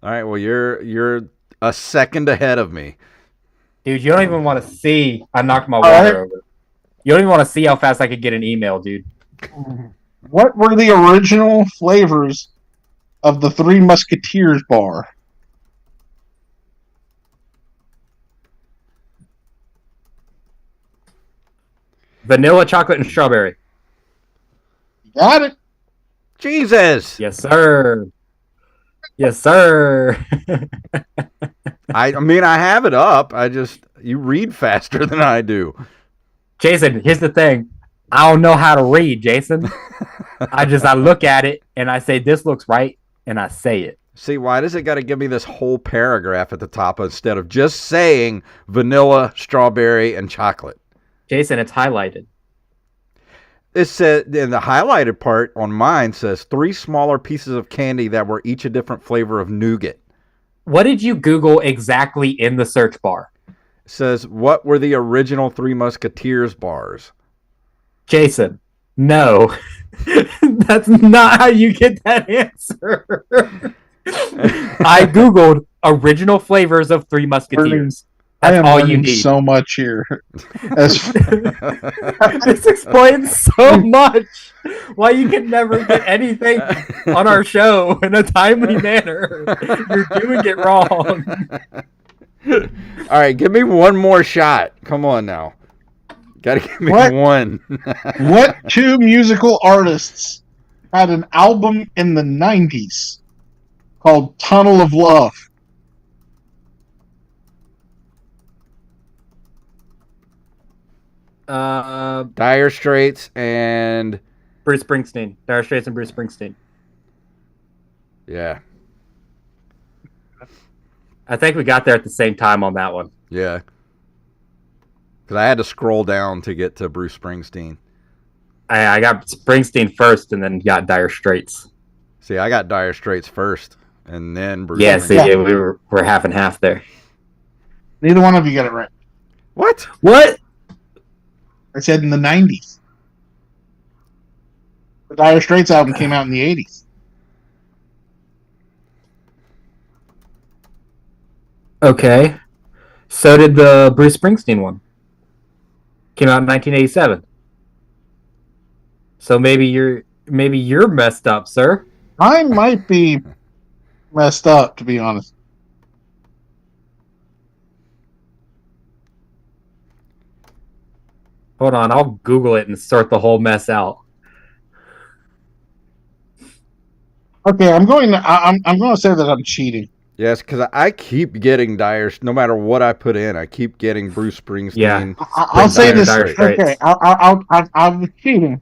[SPEAKER 1] All right. Well, you're a second ahead of me.
[SPEAKER 2] Dude, you don't even want to see. I knocked my water over. You don't even want to see how fast I could get an email, dude.
[SPEAKER 3] What were the original flavors of the Three Musketeers bar?
[SPEAKER 2] Vanilla, chocolate, and strawberry.
[SPEAKER 3] Got it.
[SPEAKER 1] Jesus.
[SPEAKER 2] Yes, sir. Yes, sir.
[SPEAKER 1] I mean, I have it up. You read faster than I do.
[SPEAKER 2] Jason, here's the thing. I don't know how to read, Jason. I look at it and I say, this looks right, and I say it.
[SPEAKER 1] See, why does it got to give me this whole paragraph at the top instead of just saying vanilla, strawberry, and chocolate?
[SPEAKER 2] Jason, it's highlighted.
[SPEAKER 1] It said in the highlighted part on mine says 3 smaller pieces of candy that were each a different flavor of nougat.
[SPEAKER 2] What did you Google exactly in the search bar?
[SPEAKER 1] It says, what were the original Three Musketeers bars?
[SPEAKER 2] Jason, no. That's not how you get that answer. I googled original flavors of Three Musketeers.
[SPEAKER 3] I
[SPEAKER 2] That's
[SPEAKER 3] am
[SPEAKER 2] all you
[SPEAKER 3] learning
[SPEAKER 2] need.
[SPEAKER 3] so much here.
[SPEAKER 2] This explains so much why you can never get anything on our show in a timely manner. You're doing it wrong.
[SPEAKER 1] All right, give me one more shot. Come on now. Gotta give me
[SPEAKER 3] What?
[SPEAKER 1] one.
[SPEAKER 3] What two musical artists had an album in the 90s called Tunnel of Love?
[SPEAKER 1] Dire Straits and
[SPEAKER 2] Bruce Springsteen. Dire Straits and Bruce Springsteen.
[SPEAKER 1] yeah.
[SPEAKER 2] I think we got there at the same time on that one.
[SPEAKER 1] Yeah. Because I had to scroll down to get to Bruce Springsteen.
[SPEAKER 2] I got Springsteen first and then got Dire Straits.
[SPEAKER 1] See, I got Dire Straits first and then Bruce
[SPEAKER 2] Yeah,
[SPEAKER 1] Springsteen.
[SPEAKER 2] see, we're half and half there.
[SPEAKER 3] Neither one of you got it right.
[SPEAKER 1] What?
[SPEAKER 2] What?
[SPEAKER 3] I said in the 90s. The Dire Straits album came out in the 80s.
[SPEAKER 2] Okay. So did the Bruce Springsteen one. Came out in 1987. So maybe you're messed up, sir.
[SPEAKER 3] I might be messed up, to be honest.
[SPEAKER 2] Hold on, I'll Google it and sort the whole mess out.
[SPEAKER 3] Okay, I'm going to say that I'm cheating.
[SPEAKER 1] Yes, because I keep getting Dire. No matter what I put in, I keep getting Bruce Springsteen.
[SPEAKER 2] Yeah.
[SPEAKER 3] I'll say this.
[SPEAKER 2] Dire Straits.
[SPEAKER 3] Okay, I'm cheating.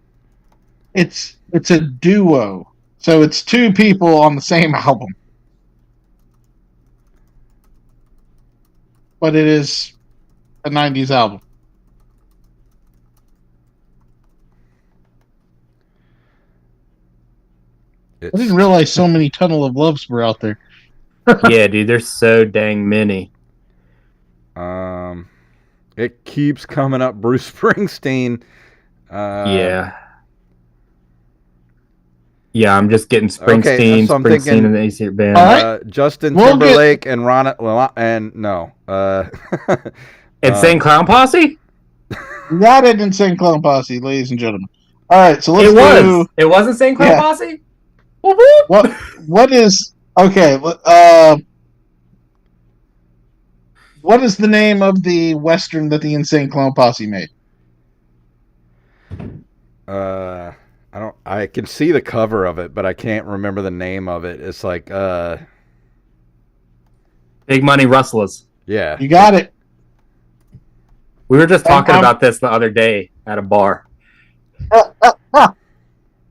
[SPEAKER 3] It's a duo, so it's two people on the same album, but it is a '90s album. I didn't realize so many Tunnel of Loves were out there.
[SPEAKER 2] Yeah, dude, there's so dang many.
[SPEAKER 1] It keeps coming up Bruce Springsteen.
[SPEAKER 2] Yeah. Yeah, I'm just getting Springsteen,
[SPEAKER 1] Okay, so I'm
[SPEAKER 2] Springsteen
[SPEAKER 1] thinking,
[SPEAKER 2] and the AC band.
[SPEAKER 3] All right.
[SPEAKER 1] Justin
[SPEAKER 3] We'll
[SPEAKER 1] Timberlake and Ron and no.
[SPEAKER 2] Insane Clown Posse?
[SPEAKER 3] That is Insane Clown Posse, ladies and gentlemen. All right, so let's
[SPEAKER 2] It was Insane Clown
[SPEAKER 3] Yeah.
[SPEAKER 2] Posse? Whoop, whoop.
[SPEAKER 3] what is okay? What is the name of the Western that the Insane Clown Posse made?
[SPEAKER 1] I can see the cover of it, but I can't remember the name of it. It's like
[SPEAKER 2] Big Money Rustlers.
[SPEAKER 1] yeah.
[SPEAKER 3] You got it.
[SPEAKER 2] We were just talking about this the other day at a bar.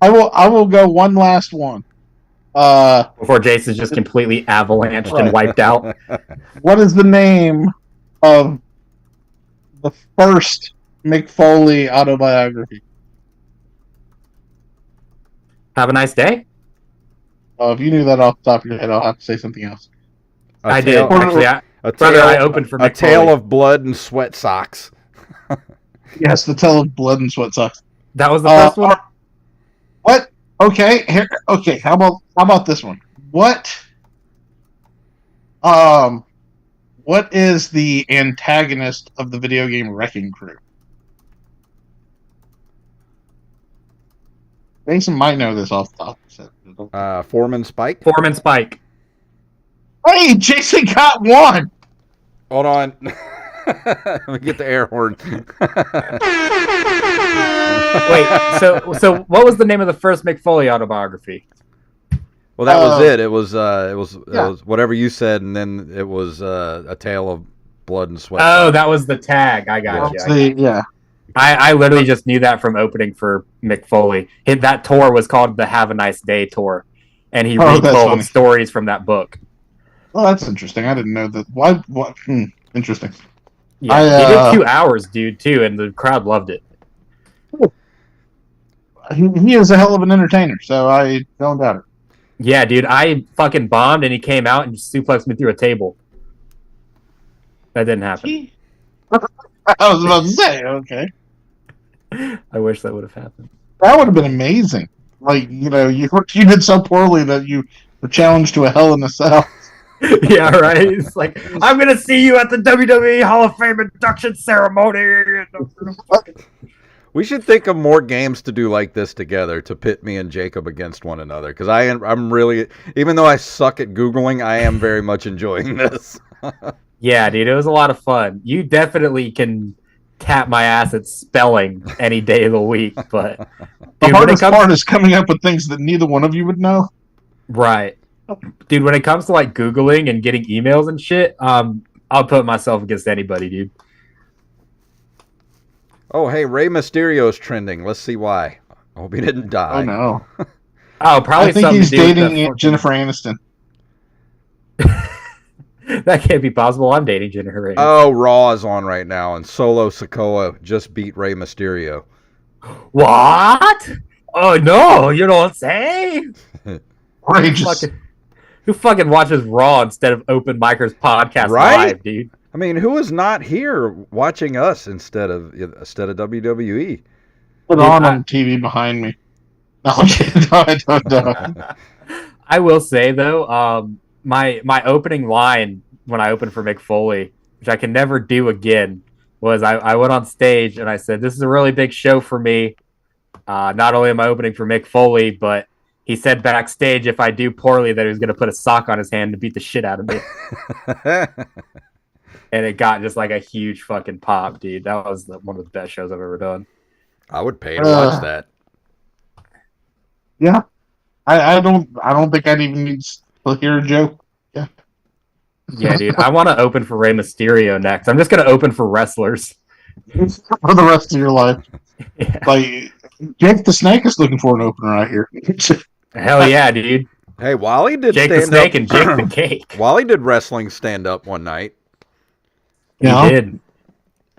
[SPEAKER 3] I will go one last one.
[SPEAKER 2] Before Jason's just completely avalanched and wiped out.
[SPEAKER 3] What is the name of the first Mick Foley autobiography?
[SPEAKER 2] Have a nice day.
[SPEAKER 3] If you knew that off the top of your head, I'll have to say something else.
[SPEAKER 2] I did. Actually, I opened for
[SPEAKER 1] A
[SPEAKER 2] Mick
[SPEAKER 1] Tale
[SPEAKER 2] Foley.
[SPEAKER 1] of Blood and Sweat Socks.
[SPEAKER 3] Yes, the Tale of Blood and Sweat Socks.
[SPEAKER 2] That was the first one?
[SPEAKER 3] What? Okay, here. Okay, how about this one? What is the antagonist of the video game Wrecking Crew? Jason might know this off the top.
[SPEAKER 1] Foreman Spike.
[SPEAKER 2] Foreman Spike.
[SPEAKER 3] Hey, Jason got one.
[SPEAKER 1] Hold on. Let me get the air horn.
[SPEAKER 2] Wait, so what was the name of the first Mick Foley autobiography?
[SPEAKER 1] Well, that was it. It was whatever you said, and then it was A Tale of Blood and Sweat.
[SPEAKER 2] Oh, that was the tag. I got you.
[SPEAKER 3] Yeah.
[SPEAKER 2] I literally just knew that from opening for Mick Foley. That tour was called the Have a Nice Day tour, and he retold stories from that book.
[SPEAKER 3] Oh, that's interesting. I didn't know that. Why? What? Interesting.
[SPEAKER 2] Yeah, he did 2 hours, dude, too, and the crowd loved it.
[SPEAKER 3] He is a hell of an entertainer, so I don't doubt it.
[SPEAKER 2] Yeah, dude, I fucking bombed, and he came out and suplexed me through a table. That didn't happen.
[SPEAKER 3] I was about to say, okay.
[SPEAKER 2] I wish that would have happened.
[SPEAKER 3] That would have been amazing. Like, you did so poorly that you The challenge to a Hell in a Cell.
[SPEAKER 2] Yeah, right. It's like, I'm gonna see you at the WWE Hall of Fame induction ceremony.
[SPEAKER 1] We should think of more games to do like this together to pit me and Jacob against one another. Because I'm really, even though I suck at Googling, I am very much enjoying this.
[SPEAKER 2] Yeah, dude, it was a lot of fun. You definitely can tap my ass at spelling any day of the week, but
[SPEAKER 3] The
[SPEAKER 2] dude,
[SPEAKER 3] hardest part is coming up with things that neither one of you would know.
[SPEAKER 2] right, dude, when it comes to like Googling and getting emails and shit, I'll put myself against anybody, dude.
[SPEAKER 1] Oh, hey, Rey Mysterio's trending. Let's see why. I hope he didn't die.
[SPEAKER 3] Oh no!
[SPEAKER 2] Oh, probably
[SPEAKER 3] I think
[SPEAKER 2] something
[SPEAKER 3] he's
[SPEAKER 2] to do with
[SPEAKER 3] dating
[SPEAKER 2] the
[SPEAKER 3] Jennifer Aniston.
[SPEAKER 2] That can't be possible. I'm dating Jennifer Aniston.
[SPEAKER 1] Oh, Raw is on right now, and Solo Sikoa just beat Rey Mysterio.
[SPEAKER 2] What? Oh no! You don't say.
[SPEAKER 3] Outrageous.
[SPEAKER 2] Who fucking watches Raw instead of OpenMicersPodcast
[SPEAKER 1] Right?
[SPEAKER 2] live, dude?
[SPEAKER 1] I mean, who is not here watching us instead of WWE?
[SPEAKER 3] Put on TV behind me. No, I don't know.
[SPEAKER 2] I will say though, my opening line when I opened for Mick Foley, which I can never do again, was I went on stage and I said, "This is a really big show for me. Not only am I opening for Mick Foley, but he said backstage if I do poorly that he was going to put a sock on his hand to beat the shit out of me." And it got just like a huge fucking pop, dude. That was one of the best shows I've ever done.
[SPEAKER 1] I would pay to watch that.
[SPEAKER 3] Yeah, I don't think I'd even need to hear a joke. Yeah,
[SPEAKER 2] Yeah, dude. I want to open for Rey Mysterio next. I'm just going to open for wrestlers
[SPEAKER 3] for the rest of your life.
[SPEAKER 2] Yeah.
[SPEAKER 3] Like Jake the Snake is looking for an opener out here.
[SPEAKER 2] Hell yeah, dude.
[SPEAKER 1] Hey, Wally did
[SPEAKER 2] Jake the
[SPEAKER 1] stand
[SPEAKER 2] Snake
[SPEAKER 1] up.
[SPEAKER 2] and Jake the Cake.
[SPEAKER 1] Wally did wrestling stand up one night.
[SPEAKER 2] He did.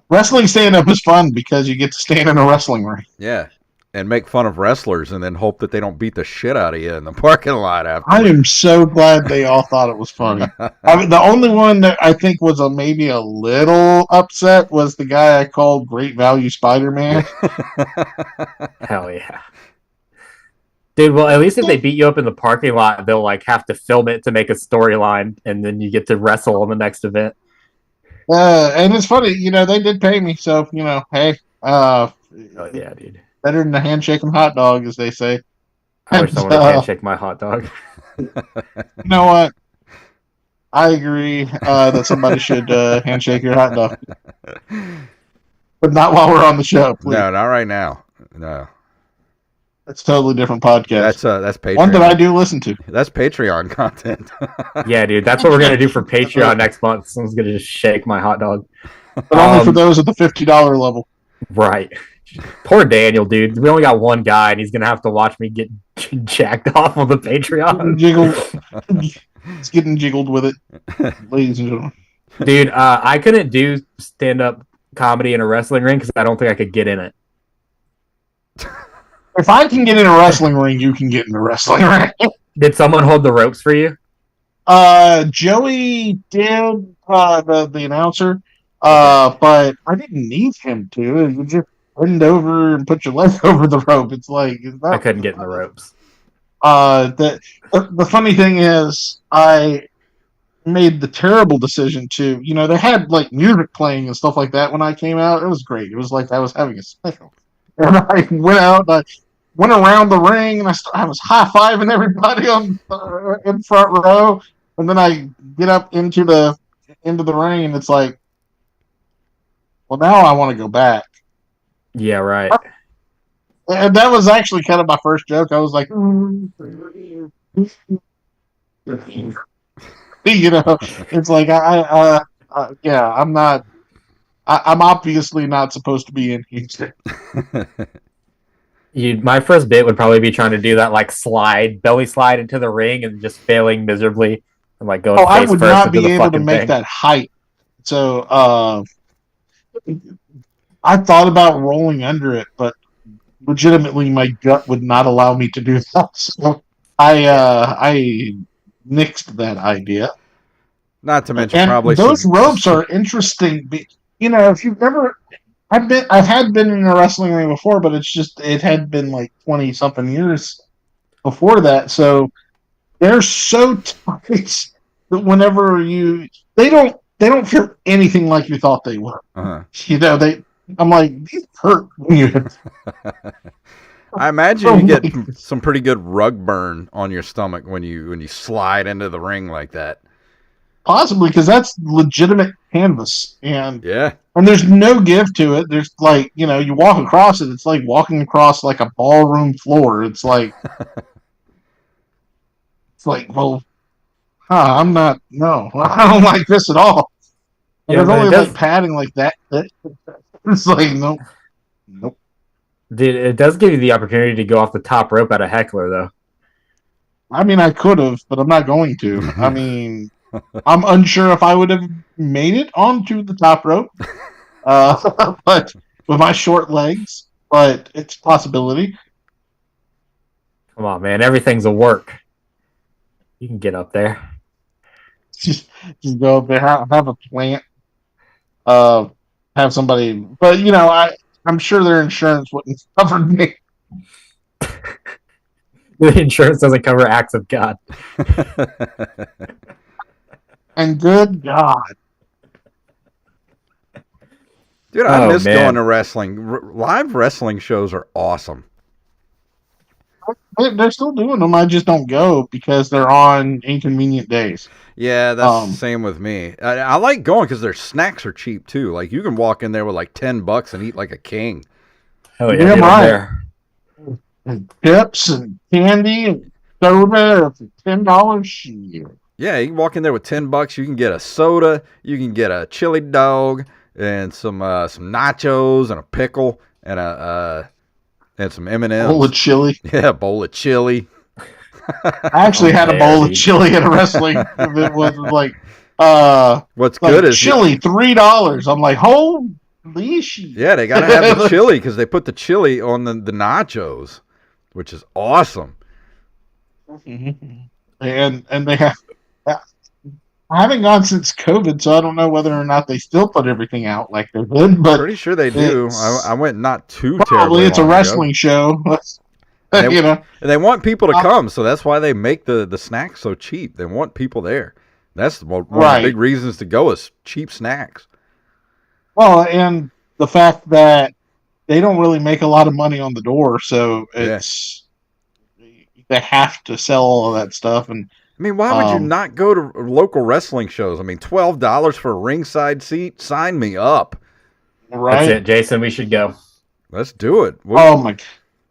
[SPEAKER 3] Wrestling stand-up is fun because you get to stand in a wrestling ring.
[SPEAKER 1] Yeah, and make fun of wrestlers and then hope that they don't beat the shit out of you in the parking lot after.
[SPEAKER 3] I am so glad they all thought it was funny. I mean, the only one that I think was maybe a little upset was the guy I called Great Value Spider-Man.
[SPEAKER 2] Hell yeah. Dude, well, at least if they beat you up in the parking lot, they'll like have to film it to make a storyline, and then you get to wrestle on the next event.
[SPEAKER 3] And it's funny, they did pay me, so hey,
[SPEAKER 2] Oh yeah, dude.
[SPEAKER 3] better than a handshake and hot dog, as they say.
[SPEAKER 2] I wish someone would handshake my hot dog.
[SPEAKER 3] You know what? I agree that somebody should handshake your hot dog, but not while we're on the show, please.
[SPEAKER 1] No, not right now. No,
[SPEAKER 3] That's a totally different podcast.
[SPEAKER 1] That's Patreon.
[SPEAKER 3] One that I do listen to.
[SPEAKER 1] That's Patreon content.
[SPEAKER 2] Yeah, dude, that's what we're gonna do for Patreon next month. Someone's gonna just shake my hot dog.
[SPEAKER 3] But only for those at the $50 level.
[SPEAKER 2] Right. Poor Daniel, dude. We only got one guy, and he's gonna have to watch me get jacked off on the Patreon.
[SPEAKER 3] It's getting jiggled with it, ladies and gentlemen.
[SPEAKER 2] Dude, I couldn't do stand-up comedy in a wrestling ring because I don't think I could get in it.
[SPEAKER 3] If I can get in a wrestling ring, you can get in a wrestling ring.
[SPEAKER 2] Did someone hold the ropes for you?
[SPEAKER 3] Joey did, the announcer, but I didn't need him to. You just bend over and put your leg over the rope. It's like
[SPEAKER 2] I couldn't get in the ropes.
[SPEAKER 3] The funny thing is, I made the terrible decision to, they had like music playing and stuff like that when I came out. It was great. It was like I was having a special. And I went out, and I went around the ring, and I was high-fiving everybody in front row. And then I get up into the ring, and it's like, well, now I want to go back.
[SPEAKER 2] Yeah, right.
[SPEAKER 3] And that was actually kind of my first joke. I was like, it's like I'm not. I'm obviously not supposed to be in Houston.
[SPEAKER 2] My first bit would probably be trying to do that like belly slide into the ring and just failing miserably and like going.
[SPEAKER 3] I would not be able to make that height. So I thought about rolling under it, but legitimately my gut would not allow me to do that. So I nixed that idea.
[SPEAKER 1] Not to mention,
[SPEAKER 3] and
[SPEAKER 1] probably
[SPEAKER 3] those ropes are interesting. If you've never, I had been in a wrestling ring before, but it had been like 20 something years before that. So they're so tight that whenever they don't feel anything like you thought they were.
[SPEAKER 1] Uh-huh.
[SPEAKER 3] You know, I'm like, these hurt when you hit.
[SPEAKER 1] I imagine you get some pretty good rug burn on your stomach when you slide into the ring like that.
[SPEAKER 3] Possibly, because that's legitimate canvas, and
[SPEAKER 1] Yeah.
[SPEAKER 3] and there's no give to it. There's like, you walk across it, it's like walking across like a ballroom floor. It's like well, I'm not. No, I don't like this at all. And
[SPEAKER 2] Yeah,
[SPEAKER 3] there's
[SPEAKER 2] but
[SPEAKER 3] only
[SPEAKER 2] it does-
[SPEAKER 3] like padding like that. It's like nope.
[SPEAKER 2] Dude, it does give you the opportunity to go off the top rope at a heckler, though.
[SPEAKER 3] I mean, I could have, but I'm not going to. I mean, I'm unsure if I would have made it onto the top rope, but with my short legs. But it's a possibility.
[SPEAKER 2] Come on, man. Everything's a work. You can get up there.
[SPEAKER 3] Just go up there, have a plant, have somebody. But I'm sure their insurance wouldn't cover me.
[SPEAKER 2] The insurance doesn't cover acts of God.
[SPEAKER 3] And good God.
[SPEAKER 1] Dude, I miss
[SPEAKER 2] man.
[SPEAKER 1] going to wrestling. Live wrestling shows are awesome.
[SPEAKER 3] They're still doing them. I just don't go because they're on inconvenient days.
[SPEAKER 1] Yeah, that's the same with me. I like going because their snacks are cheap too. Like you can walk in there with like $10 and eat like a king.
[SPEAKER 2] Hell
[SPEAKER 3] Yeah,
[SPEAKER 2] dude,
[SPEAKER 3] right.
[SPEAKER 2] I'm there.
[SPEAKER 3] And chips and candy and soda for $10. Shit.
[SPEAKER 1] Yeah, you can walk in there with $10. You can get a soda. You can get a chili dog and some nachos and a pickle and some M&Ms.
[SPEAKER 3] Bowl of chili.
[SPEAKER 1] Yeah, a bowl of chili.
[SPEAKER 3] I actually had a bowl of chili at a wrestling. It was like,
[SPEAKER 1] what's
[SPEAKER 3] like
[SPEAKER 1] good is
[SPEAKER 3] chili $3. I'm like, holy shit.
[SPEAKER 1] Yeah, they gotta have the chili because they put the chili on the nachos, which is awesome.
[SPEAKER 3] And they have. I haven't gone since COVID, so I don't know whether or not they still put everything out like they did. But
[SPEAKER 1] Pretty sure they do. I went not too
[SPEAKER 3] probably
[SPEAKER 1] terribly
[SPEAKER 3] it's a
[SPEAKER 1] long
[SPEAKER 3] wrestling show.
[SPEAKER 1] And they,
[SPEAKER 3] And
[SPEAKER 1] they want people to come, so that's why they make the snacks so cheap. They want people there. That's one of the big reasons to go is cheap snacks.
[SPEAKER 3] Well, and the fact that they don't really make a lot of money on the door, so it's they have to sell all of that stuff. And
[SPEAKER 1] I mean, why would you not go to local wrestling shows? I mean, $12 for a ringside seat? Sign me up.
[SPEAKER 3] Right?
[SPEAKER 2] That's it, Jason. We should go.
[SPEAKER 1] Let's do it.
[SPEAKER 3] Oh my!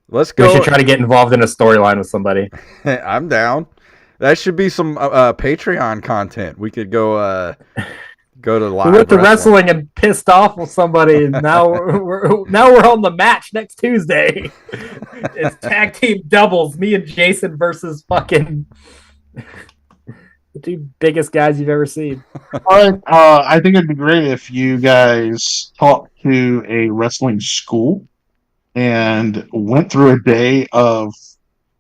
[SPEAKER 1] Let's go.
[SPEAKER 2] We should try to get involved in a storyline with somebody.
[SPEAKER 1] I'm down. That should be some Patreon content. We could go to live.
[SPEAKER 2] We went to wrestling and pissed off with somebody, and now we're on the match next Tuesday. It's tag team doubles, me and Jason versus fucking the two biggest guys you've ever seen.
[SPEAKER 3] But I think it'd be great if you guys talked to a wrestling school and went through a day of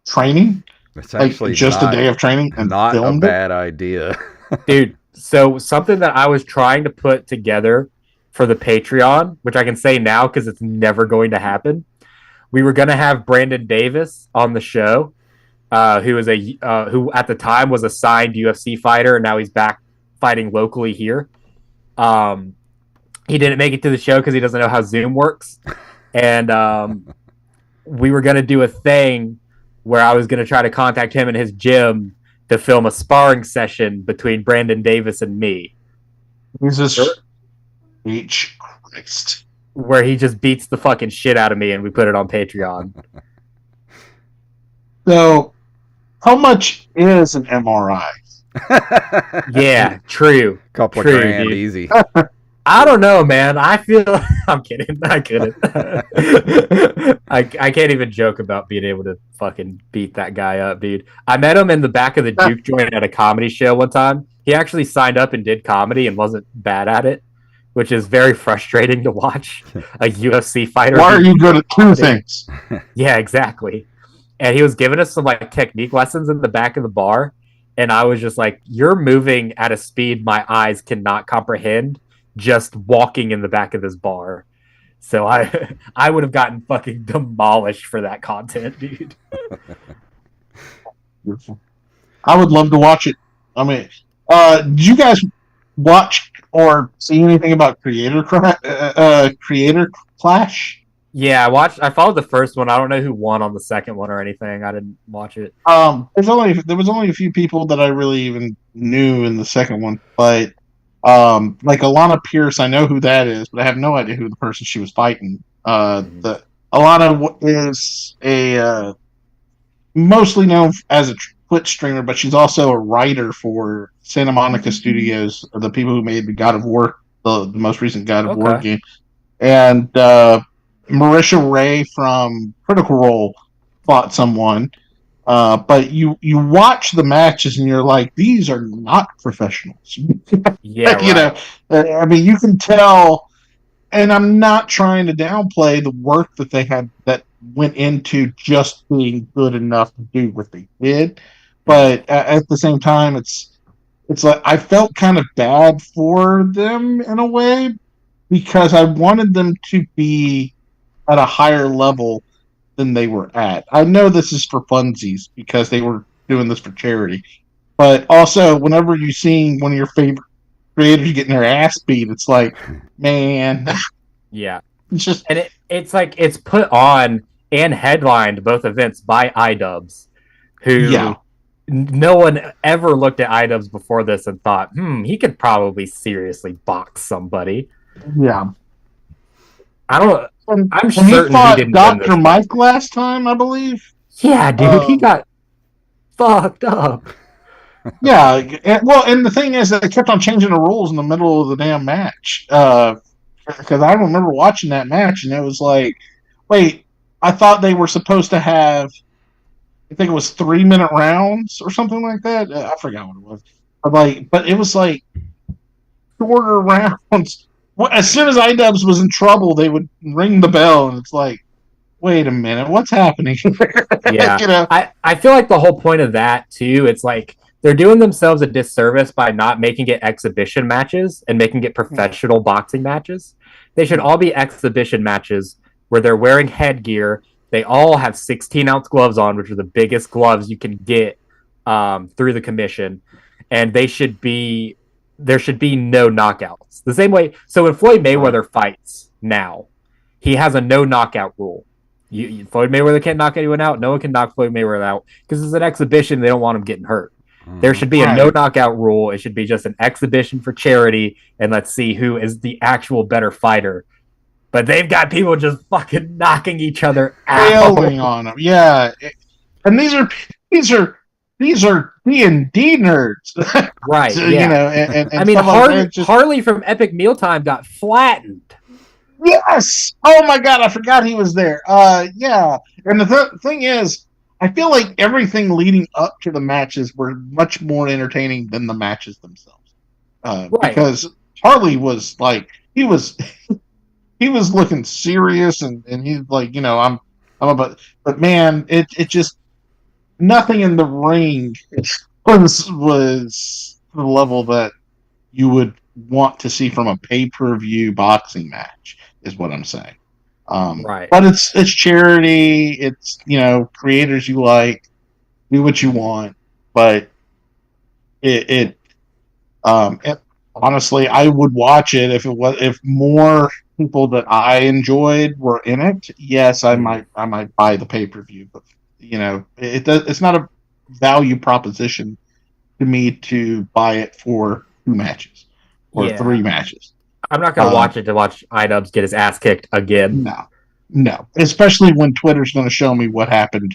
[SPEAKER 3] training.
[SPEAKER 1] It's actually
[SPEAKER 3] like just a day of training and
[SPEAKER 1] not
[SPEAKER 3] filmed
[SPEAKER 1] a bad idea.
[SPEAKER 2] Dude, so something that I was trying to put together for the Patreon, which I can say now because it's never going to happen. We were going to have Brandon Davis on the show, who at the time was a signed UFC fighter, and now he's back fighting locally here. He didn't make it to the show because he doesn't know how Zoom works. And we were going to do a thing where I was going to try to contact him in his gym to film a sparring session between Brandon Davis and me.
[SPEAKER 3] Jesus H. Christ.
[SPEAKER 2] Where he just beats the fucking shit out of me and we put it on Patreon.
[SPEAKER 3] So, how much is an MRI?
[SPEAKER 2] Yeah, true.
[SPEAKER 1] Couple
[SPEAKER 2] True,
[SPEAKER 1] of grand,
[SPEAKER 2] dude.
[SPEAKER 1] easy.
[SPEAKER 2] I don't know, man. I feel I'm kidding. I couldn't. I can't even joke about being able to fucking beat that guy up, dude. I met him in the back of the juke joint at a comedy show one time. He actually signed up and did comedy and wasn't bad at it, which is very frustrating to watch a UFC fighter.
[SPEAKER 3] Why are you good at two things?
[SPEAKER 2] Yeah, exactly. And he was giving us some like technique lessons in the back of the bar, and I was just like, "You're moving at a speed my eyes cannot comprehend." Just walking in the back of this bar. So I would have gotten fucking demolished for that content, dude.
[SPEAKER 3] I would love to watch it. I mean, did you guys watch or see anything about Creator Clash?
[SPEAKER 2] Yeah, I followed the first one. I don't know who won on the second one or anything. I didn't watch it.
[SPEAKER 3] There was only a few people that I really even knew in the second one, but like Alana Pierce, I know who that is, but I have no idea who the person she was fighting. The Alana is a mostly known as a Twitch streamer, but she's also a writer for Santa Monica Studios, the people who made the God of War, the most recent God of War game, and Marisha Ray from Critical Role fought someone. But you watch the matches and you're like, these are not professionals.
[SPEAKER 2] Yeah, right.
[SPEAKER 3] You know, I mean, you can tell. And I'm not trying to downplay the work that they had that went into just being good enough to do what they did, but at the same time, it's like I felt kind of bad for them in a way because I wanted them to be at a higher level than they were at. I know this is for funsies because they were doing this for charity, but also whenever you see one of your favorite creators getting their ass beat, it's like, man,
[SPEAKER 2] yeah,
[SPEAKER 3] it's just
[SPEAKER 2] and it's like it's put on and headlined both events by iDubbbz, who no one ever looked at iDubbbz before this and thought, he could probably seriously box somebody.
[SPEAKER 3] Yeah,
[SPEAKER 2] I don't. I'm
[SPEAKER 3] certain
[SPEAKER 2] he
[SPEAKER 3] fought
[SPEAKER 2] didn't
[SPEAKER 3] Dr. Mike last time, I believe.
[SPEAKER 2] Yeah, dude, he got fucked up.
[SPEAKER 3] Yeah, and the thing is that they kept on changing the rules in the middle of the damn match. Because I remember watching that match, and it was like, wait, I thought they were supposed to have, I think it was 3-minute rounds or something like that. I forgot what it was. But it was like shorter rounds. As soon as iDubbbz was in trouble, they would ring the bell, and it's like, wait a minute, what's happening?
[SPEAKER 2] Yeah,
[SPEAKER 3] you know?
[SPEAKER 2] I feel like the whole point of that too, it's like they're doing themselves a disservice by not making it exhibition matches and making it professional boxing matches. They should all be exhibition matches where they're wearing headgear. They all have 16-ounce gloves on, which are the biggest gloves you can get through the commission, and there should be no knockouts. The same way, so when Floyd Mayweather fights now, he has a no knockout rule. Floyd Mayweather can't knock anyone out. No one can knock Floyd Mayweather out because it's an exhibition. They don't want him getting hurt. There should be a no knockout rule. It should be just an exhibition for charity, and let's see who is the actual better fighter. But they've got people just fucking knocking each other out.
[SPEAKER 3] Failing on them, yeah. And these are D&D nerds,
[SPEAKER 2] right?
[SPEAKER 3] So,
[SPEAKER 2] yeah.
[SPEAKER 3] You know, and
[SPEAKER 2] I mean, Harley from Epic Mealtime got flattened.
[SPEAKER 3] Yes. Oh my god, I forgot he was there. Yeah. And the thing is, I feel like everything leading up to the matches were much more entertaining than the matches themselves. Because Harley was like, he was looking serious, and he's like, you know, I'm about, but man, it just nothing in the ring was the level that you would want to see from a pay-per-view boxing match, is what I'm saying.
[SPEAKER 2] Right.
[SPEAKER 3] But it's charity. It's, you know, creators you like, do what you want. But it honestly, I would watch it if more people that I enjoyed were in it. Yes, I might buy the pay-per-view. But you know, it's not a value proposition to me to buy it for 2 matches or 3 matches.
[SPEAKER 2] I'm not going to watch it to watch iDubbbz get his ass kicked again.
[SPEAKER 3] No. Especially when Twitter's going to show me what happened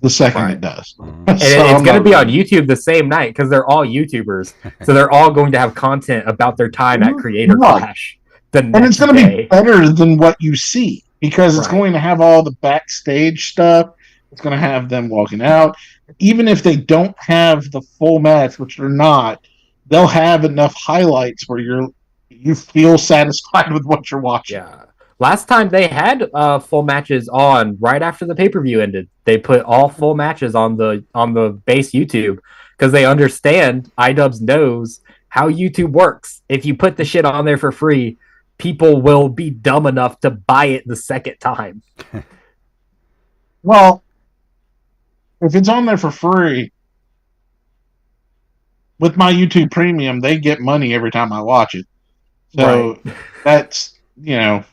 [SPEAKER 3] the second it does.
[SPEAKER 2] And it's going to be on YouTube the same night because they're all YouTubers. So they're all going to have content about their time at Creator Clash. And it's
[SPEAKER 3] going to be better than what you see because it's going to have all the backstage stuff. It's going to have them walking out. Even if they don't have the full match, which they're not, they'll have enough highlights where you feel satisfied with what you're watching.
[SPEAKER 2] Yeah. Last time they had full matches on right after the pay-per-view ended. They put all full matches on the base YouTube because they understand, iDubbbz knows how YouTube works. If you put the shit on there for free, people will be dumb enough to buy it the second time.
[SPEAKER 3] Well, if it's on there for free, with my YouTube Premium, they get money every time I watch it. So that's there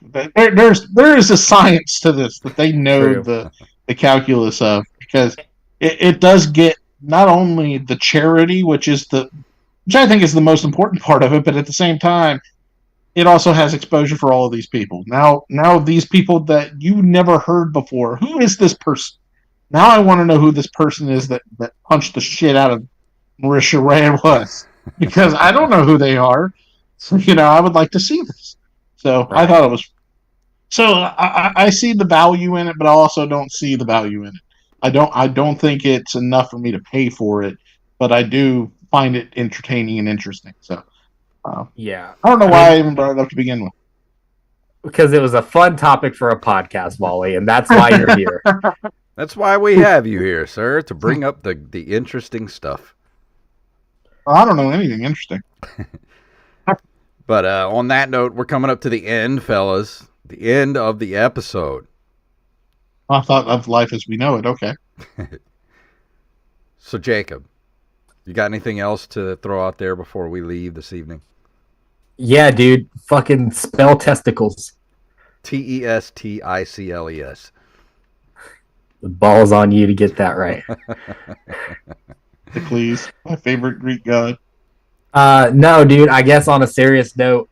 [SPEAKER 3] is a science to this that they know the calculus of, because it does get not only the charity, which I think is the most important part of it, but at the same time, it also has exposure for all of these people. Now these people that you never heard before, who is this person? Now I want to know who this person is that punched the shit out of Marisha Ray was, because I don't know who they are. So, I would like to see this. So I thought it was. So I see the value in it, but I also don't see the value in it. I don't think it's enough for me to pay for it, but I do find it entertaining and interesting. So
[SPEAKER 2] yeah,
[SPEAKER 3] I don't know why I even brought it up to begin with.
[SPEAKER 2] Because it was a fun topic for a podcast, Wally, and that's why you're here.
[SPEAKER 1] That's why we have you here, sir, to bring up the interesting stuff.
[SPEAKER 3] Well, I don't know anything interesting.
[SPEAKER 1] But on that note, we're coming up to the end, fellas. The end of the episode.
[SPEAKER 3] I thought of life as we know it. Okay.
[SPEAKER 1] So, Jacob, you got anything else to throw out there before we leave this evening?
[SPEAKER 2] Yeah, dude. Fucking spell testicles.
[SPEAKER 1] Testicles.
[SPEAKER 2] The ball's on you to get that right.
[SPEAKER 3] Please. My favorite Greek god.
[SPEAKER 2] No, dude. I guess on a serious note,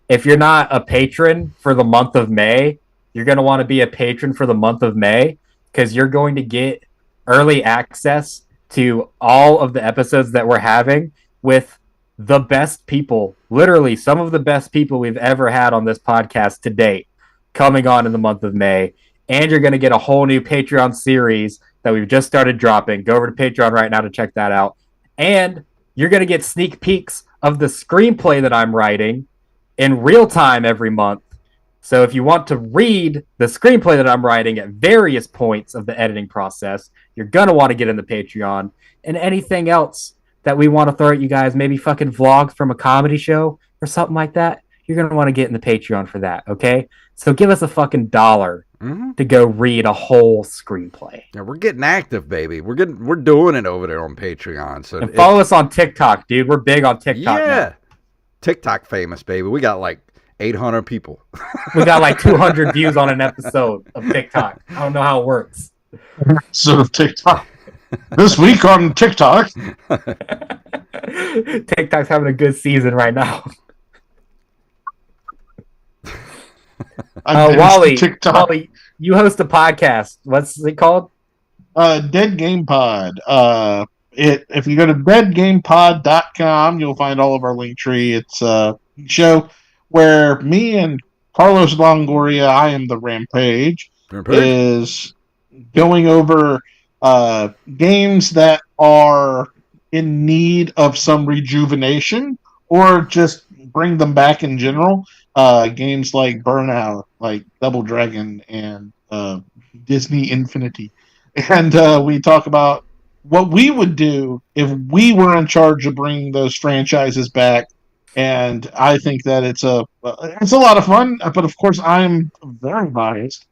[SPEAKER 2] if you're not a patron for the month of May, you're going to want to be a patron for the month of May, because you're going to get early access to all of the episodes that we're having with the best people, literally some of the best people we've ever had on this podcast to date, coming on in the month of May. And you're going to get a whole new Patreon series that we've just started dropping. Go over to Patreon right now to check that out. And you're going to get sneak peeks of the screenplay that I'm writing in real time every month. So if you want to read the screenplay that I'm writing at various points of the editing process, you're going to want to get in the Patreon. And anything else that we want to throw at you guys, maybe fucking vlogs from a comedy show or something like that, you're going to want to get in the Patreon for that, okay? So give us a fucking $1 to go read a whole screenplay.
[SPEAKER 1] Yeah, we're getting active, baby. We're doing it over there on Patreon. So
[SPEAKER 2] and follow us on TikTok, dude. We're big on TikTok.
[SPEAKER 1] Yeah.
[SPEAKER 2] Now.
[SPEAKER 1] TikTok famous, baby. We got like 800 people.
[SPEAKER 2] We got like 200 views on an episode of TikTok. I don't know how it works.
[SPEAKER 3] So TikTok. This week on TikTok.
[SPEAKER 2] TikTok's having a good season right now. Wally, you host a podcast. What's it called?
[SPEAKER 3] Dead Game Pod. If you go to deadgamepod.com, you'll find all of our Linktree. It's a show where me and Carlos Longoria, I am the Rampage, is going over games that are in need of some rejuvenation, or just bring them back in general. Games like Burnout, like Double Dragon, and Disney Infinity. And we talk about what we would do if we were in charge of bringing those franchises back. And I think that it's a lot of fun, but of course I'm very biased.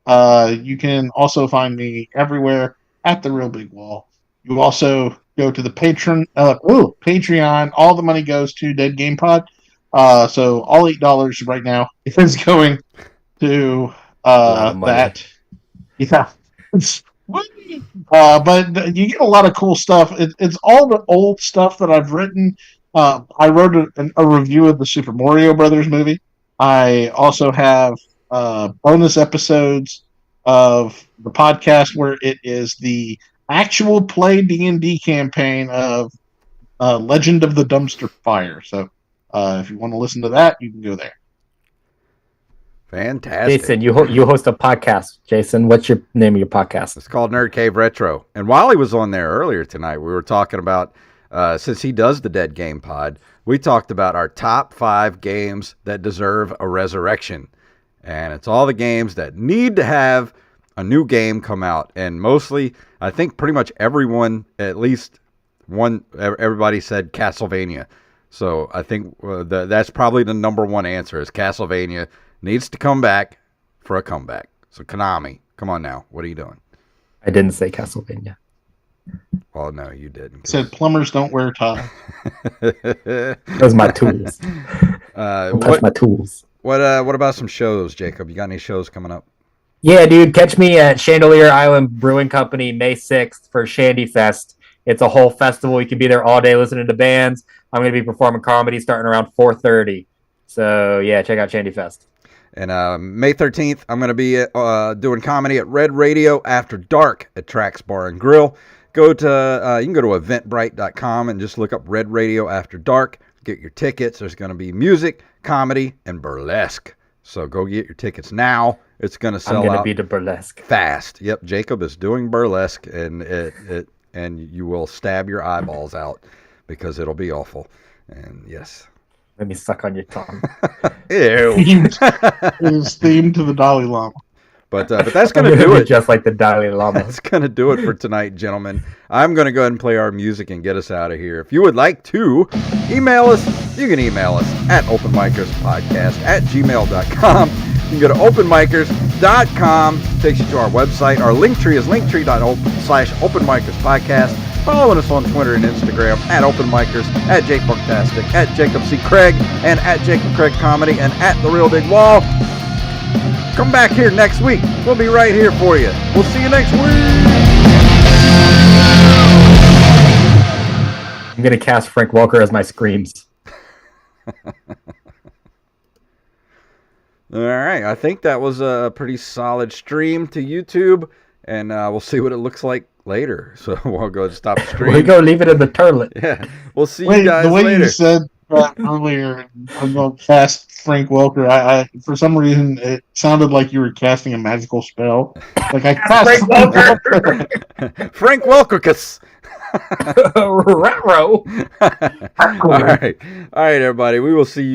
[SPEAKER 3] You can also find me everywhere at The Real Big Wall. You also go to the Patreon. All the money goes to Dead Game Pod. So all $8 right now is going to that. Yeah. But you get a lot of cool stuff. It's all the old stuff that I've written. I wrote a review of the Super Mario Brothers movie. I also have bonus episodes of the podcast where it is the actual play D&D campaign of Legend of the Dumpster Fire. So if you want to listen to that, you can go there.
[SPEAKER 1] Fantastic.
[SPEAKER 2] Jason, you host a podcast. Jason, what's your name of your podcast?
[SPEAKER 1] It's called Nerd Cave Retro. And Wally was on there earlier tonight. We were talking about, since he does the Dead Game Pod, we talked about our top 5 games that deserve a resurrection. And it's all the games that need to have a new game come out. And mostly, I think pretty much everyone, at least one, everybody said Castlevania. So I think that's probably the number one answer, is Castlevania needs to come back for a comeback. So Konami, come on now. What are you doing?
[SPEAKER 2] I didn't say Castlevania.
[SPEAKER 1] Well, no, you didn't.
[SPEAKER 3] Said plumbers don't wear ties.
[SPEAKER 2] Those are my tools. Don't touch my tools.
[SPEAKER 1] What about some shows, Jacob? You got any shows coming up?
[SPEAKER 2] Yeah, dude, catch me at Chandelier Island Brewing Company May 6th for Shandy Fest. It's a whole festival. You can be there all day listening to bands. I'm going to be performing comedy starting around 4:30. So, yeah, check out Shandy Fest.
[SPEAKER 1] And May 13th, I'm going to be doing comedy at Red Radio After Dark at Trax Bar and Grill. You can go to eventbrite.com and just look up Red Radio After Dark. Get your tickets. There's going to be music, comedy, and burlesque. So go get your tickets now. It's going to sell out.
[SPEAKER 2] I'm going to be the burlesque.
[SPEAKER 1] Fast. Yep, Jacob is doing burlesque, and and you will stab your eyeballs out because it'll be awful. And yes.
[SPEAKER 2] Let me suck on your tongue.
[SPEAKER 1] Ew.
[SPEAKER 3] It is themed to the Dalai Lama.
[SPEAKER 1] But that's going to do it.
[SPEAKER 2] Just like the Dalai Lama.
[SPEAKER 1] That's going to do it for tonight, gentlemen. I'm going to go ahead and play our music and get us out of here. If you would like to email us, you can email us at openmicerspodcast@gmail.com. You can go to openmicers.com. Takes you to our website. Our link tree is linktree.com/openmicerspodcast. Following us on Twitter and Instagram at openmicers, at Jake Bucktastic, at Jacob C. Craig, and at Jacob Craig Comedy, and at The Real Big Wall. Come back here next week. We'll be right here for you. We'll see you next week.
[SPEAKER 2] I'm going to cast Frank Welker as my screams.
[SPEAKER 1] All right. I think that was a pretty solid stream to YouTube, and we'll see what it looks like later. So we'll go stop the stream.
[SPEAKER 2] We go leave it in the toilet.
[SPEAKER 1] Yeah. We'll see you guys
[SPEAKER 3] the way
[SPEAKER 1] later.
[SPEAKER 3] you said earlier about fast Frank Welker, I for some reason it sounded like you were casting a magical spell. Like I cast
[SPEAKER 2] Frank Welker.
[SPEAKER 1] Frank Welkerkus.
[SPEAKER 2] Ruh-roh.
[SPEAKER 1] All right, everybody. We will see you.